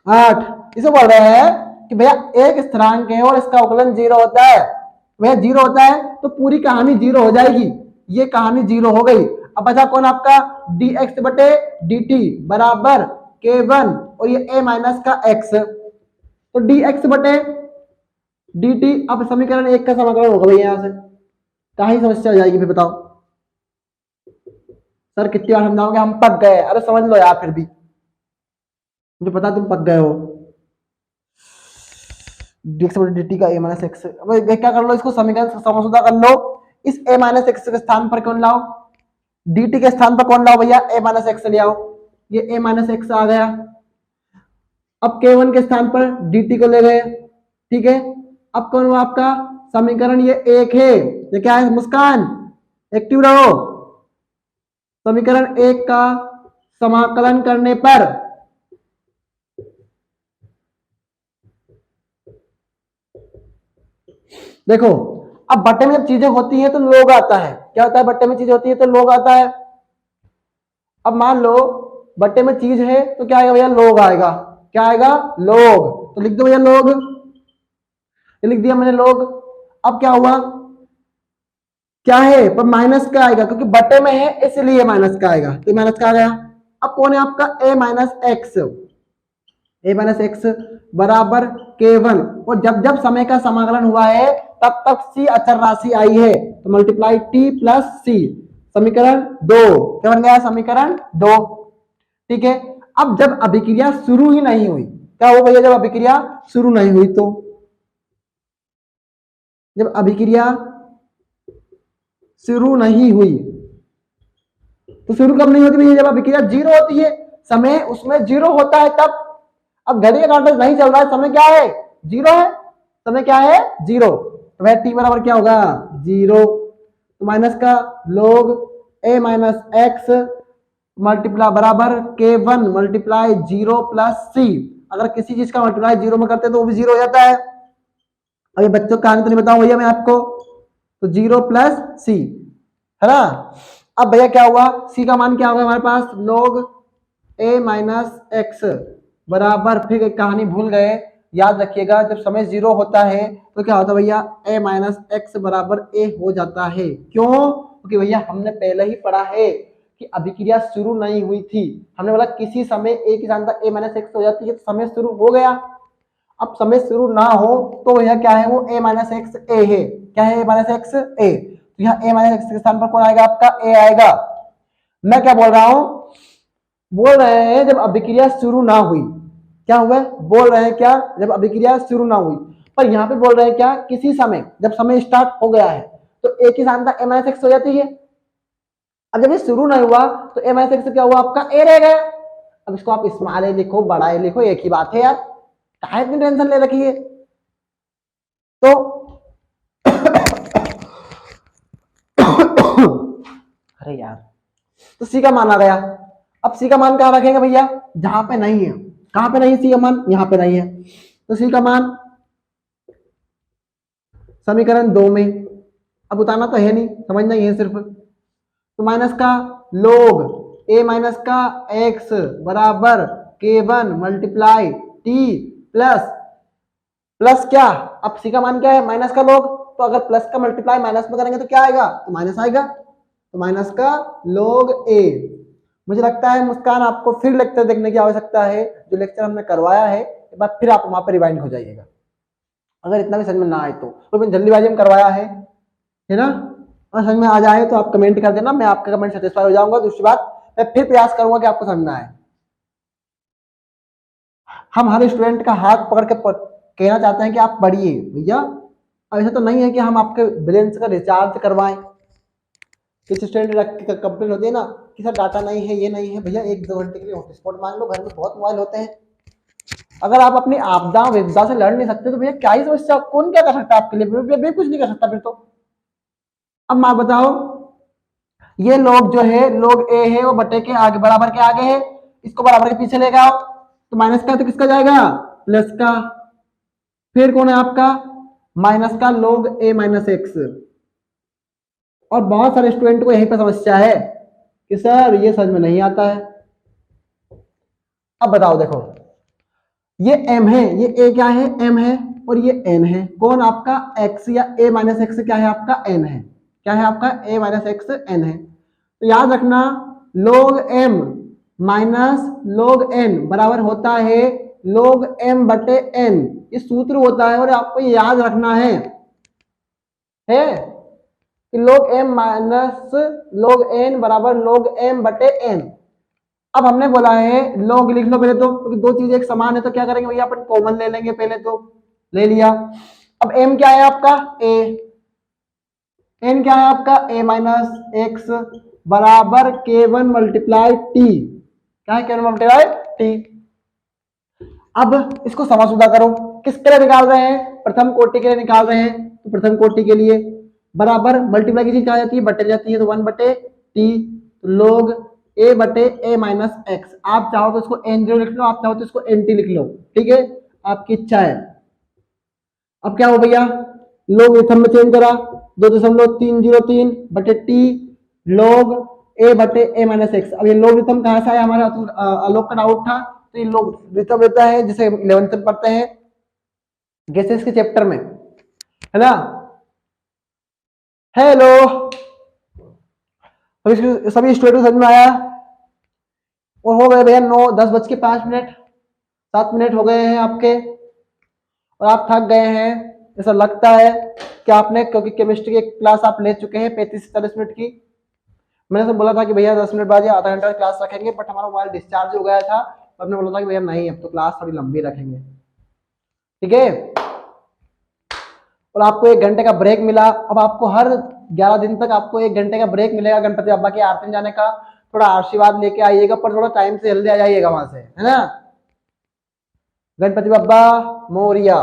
8 इसे बोल रहे हैं कि भैया एक स्थिरांक है और इसका अवकलन 0 होता है। भैया 0 होता है तो पूरी कहानी 0 हो जाएगी, ये कहानी 0 हो गई। अब बचा कौन आपका? dx बटे dt बराबर k1 और ये a माइनस का x, तो dx बटे dt। अब समीकरण 1 का समाकलन होगा भैया, यहाँ से कहा ही समस्या हो जाएगी। फिर बताओ सर कितनी बार समझाओगे, हम पक गए। अरे समझ लो यार, फिर भी मुझे पता तुम पक गए हो। dx बटे dt का a माइनस एक्स, क्या कर लो इसको समीकरण समासुदा कर लो। इस a माइनस एक्स के स्थान पर कौन लाओ? dt के स्थान पर कौन लाओ भैया? a माइनस एक्स ले आओ, ये a माइनस एक्स आ गया। अब k1 के स्थान पर dt को ले गए। ठीक है, अब कौन हुआ आपका समीकरण? ये 1 है। ये क्या है मुस्कान? एक्टिव रहो। समीकरण 1 का समाकलन करने पर देखो अब बट्टे में जब चीजें होती हैं तो लोग आता है, क्या होता है, बट्टे में चीजें होती है तो लोग आता है। अब मान लो बट्टे में चीज है तो क्या आएगा भैया, लोग आएगा, क्या आएगा, लोग। तो लिख दो भैया लोग, ये लिख दिया मैंने लोग। अब क्या हुआ, क्या है पर माइनस का आएगा, क्योंकि बटे में है इसलिए माइनस का आएगा, तो माइनस का आ गया। अब कौन है आपका a minus x, A minus x बराबर k1, और जब जब समय का समाकलन हुआ है तब तक c अचर राशि आई है, तो मल्टीप्लाई t प्लस c, समीकरण 2 क्या बन गया, समीकरण 2। ठीक है, अब जब अभिक्रिया शुरू ही नहीं हुई, क्या हो भैया, जब अभिक्रिया शुरू नहीं हुई, तो जब अभिक्रिया शुरू नहीं हुई, तो शुरू कब नहीं होती भैया, जब अभिक्रिया जीरो होती है, समय उसमें जीरो होता है तब। अब घड़ी का काउंटर नहीं चल रहा है, समय क्या है, जीरो है, समय क्या है, जीरो, तो वह टी बराबर क्या होगा, जीरो। तो माइनस का लोग ए माइनस एक्स मल्टीप्लाई बराबर k1 मल्टीप्लाई जीरो प्लस सी। अगर किसी चीज का मल्टीप्लाई जीरो में करते हैं तो वो भी जीरो हो जाता है। अभी बच्चों का कहानी तो नहीं बताऊं भैया मैं आपको, तो जीरो प्लस सी है ना। अब भैया क्या हुआ, सी का मान क्या होगा हमारे पास, लोग ए माइनस एक्स बराबर, फिर एक कहानी भूल गए, याद रखिएगा जब समय जीरो होता है तो क्या होता है भैया, ए माइनस एक्स बराबर ए हो जाता है। क्यों, क्योंकि भैया हमने पहले ही पढ़ा है कि अभिक्रिया शुरू नहीं हुई थी, हमने बोला किसी समय ए की सांद्रता ए माइनस एक्स हो जाती है तो समय शुरू हो गया। अब समय शुरू ना हो तो भैया क्या है, वो ए माइनस एक्स ए है, क्या है, ए माइनस एक्स ए, तो यहाँ ए माइनस एक्स के स्थान पर कौन आएगा, आपका ए आएगा। मैं क्या बोल रहा हूं, बोल रहे हैं जब अभिक्रिया शुरू ना हुई, क्या हुआ, बोल रहे हैं क्या, जब अभिक्रिया शुरू ना हुई, पर यहाँ पे बोल रहे हैं क्या, किसी समय, जब समय स्टार्ट हो गया है तो ए की सांद्रता ए माइनस एक्स हो जाती है। अब जब ये शुरू नहीं हुआ तो ए माइनस एक्स क्या हुआ, आपका ए रह गया। अब इसको आप स्मॉल ए लिखो, बड़ा ए लिखो, एक ही बात है यार, काहे इतनी टेंशन ले रखी है। तो अरे यार, तो सी का मान आ गया। अब सी का मान कहां रखेंगे भैया, जहां पे नहीं है, कहां पे नहीं है सी का मान, यहां पे नहीं है, तो सी का मान समीकरण 2 में। अब उतारना तो है नहीं, समझना ही है सिर्फ, तो माइनस का लोग ए माइनस का एक्स बराबर k1 multiply T plus plus क्या, अब सी का मान क्या है, माइनस का लोग, तो अगर प्लस का मल्टीप्लाई माइनस में करेंगे तो क्या आएगा, तो माइनस आएगा, तो माइनस का लोग ए। मुझे लगता है मुस्कान आपको फिर लेक्चर देखने की आवश्यकता है, जो लेक्चर हमने करवाया है एक बार फिर आप वहां पर रिवाइंड हो जाइएगा, अगर इतना भी समझ में ना आए तो मैंने जल्दीबाजी में करवाया है ना। और समझ में आ जाए तो आप कमेंट कर देना, मैं आपका कमेंट सेटिस्फाई हो जाऊंगा। दूसरी बात, मैं फिर प्रयास करूंगा कि आपको समझ में आए। हम हर स्टूडेंट का हाथ पकड़ के कहना चाहते हैं कि आप पढ़िए भैया, ऐसा तो नहीं है कि हम आपके बैलेंस का रिचार्ज करवाएं। किस स्टूडेंट की कंप्लेंट होती है ना कि सर डाटा नहीं है, ये नहीं है, भैया 1-2 घंटे के लिए हॉटस्पॉट मांग लो, घर में बहुत मोबाइल होते हैं। अगर आप अपनी आपदा विपदा से लड़ नहीं सकते तो भैया क्या ही समस्या, कौन क्या कर सकता है आपके लिए, भी कुछ नहीं कर सकता फिर तो। अब माँ बताओ, ये लोग जो है, लोग ए है वो बटे के आगे बराबर के आगे है, इसको बराबर के पीछे लेके आओ, तो माइनस का तो किसका जाएगा, प्लस का, फिर कौन है आपका माइनस का लोग ए माइनस एक्स। और बहुत सारे स्टूडेंट को यहीं पर समस्या है कि सर ये समझ में नहीं आता है। अब बताओ, देखो ये m है, ये a क्या है, m है, और ये n है, कौन आपका x या a माइनस एक्स क्या है, आपका n है, क्या है आपका a माइनस एक्स n है। तो याद रखना log m minus log n बराबर होता है log m बटे n, ये सूत्र होता है और आपको याद रखना है कि log m minus log n बराबर log m बटे n। अब हमने बोला है log लिख लो पहले तो, क्योंकि दो चीजें एक समान है तो क्या करेंगे भैया, अपन कॉमन ले लेंगे, पहले तो ले लिया। अब m क्या है आपका a, n क्या है आपका a माइनस एक्स बराबर k1 मल्टीप्लाई टी, क्या है k1 मल्टीप्लाई टी। अब इसको समासुदा करो, किसके लिए निकाल रहे हैं, प्रथम कोटि के लिए निकाल रहे हैं, तो प्रथम कोटि के लिए बराबर मल्टीप्लाई की चीज कहा जाती है, बटे जाती है, तो 1 बटे टी, लोग a बटे a माइनस एक्स। आप चाहो तो इसको n0 लिख लो, आप चाहो तो इसको nt लिख लो, ठीक है, आपकी इच्छा है। अब क्या हो भैया, log रिथम में चेंज करा 2.303 बटे टी log a बटे a माइनस एक्स। अब ये log रिथम कहाँ से आया, हमारा आलोक का डाउट था, तो ये log रिथम रहता है जिसे 11th में पढ़ते हैं गैसेस के चैप्टर में, है ना। हेलो सभी स्टूडेंट समझ में आया। और हो गए भैया 9:10:05, 7 मिनट हो गए हैं आपके, और आप थक गए हैं ऐसा लगता है कि आपने, क्योंकि केमिस्ट्री की क्लास आप ले चुके हैं 35 से 40 मिनट की। मैंने तो बोला था कि भैया 10 मिनट बाद या आधा घंटा क्लास रखेंगे, बट हमारा मोबाइल डिस्चार्ज हो गया था, और हमने बोला था कि भैया नहीं, अब तो क्लास थोड़ी लंबी रखेंगे, ठीक है। और आपको 1 घंटे का ब्रेक मिला। अब आपको हर 11 दिन तक आपको 1 घंटे का ब्रेक मिलेगा गणपति बाबा की आरती में जाने का। थोड़ा आशीर्वाद लेके आइएगा, पर थोड़ा टाइम से जल्दी आ जाइएगा वहां से, है ना। गणपति बाबा मोरिया।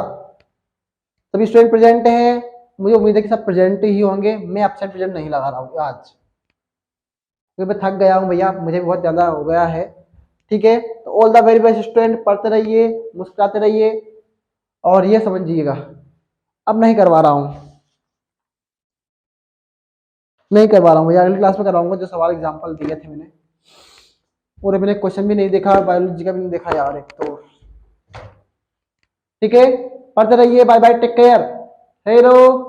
सभी स्टूडेंट प्रेजेंट हैं, मुझे उम्मीद है कि सब प्रेजेंट ही होंगे, मैं एब्सेंट प्रेजेंट नहीं लगा रहा हूँ आज, क्योंकि मैं थक गया हूँ भैया, मुझे बहुत ज्यादा हो गया है, ठीक है। तो all the very best student, पढ़ते रहिए, मुस्कुराते रहिए, और ये समझिएगा अब नहीं करवा रहा हूँ, नहीं करवा रहा हूँ भैया, अगली क्लास में करवाऊंगा जो सवाल एग्जाम्पल दिए थे मैंने। और मैंने क्वेश्चन भी नहीं देखा, बायोलॉजी का भी नहीं देखा यार एक तो, ठीक है। पढ़ते रहिए, bye bye, take care, hello.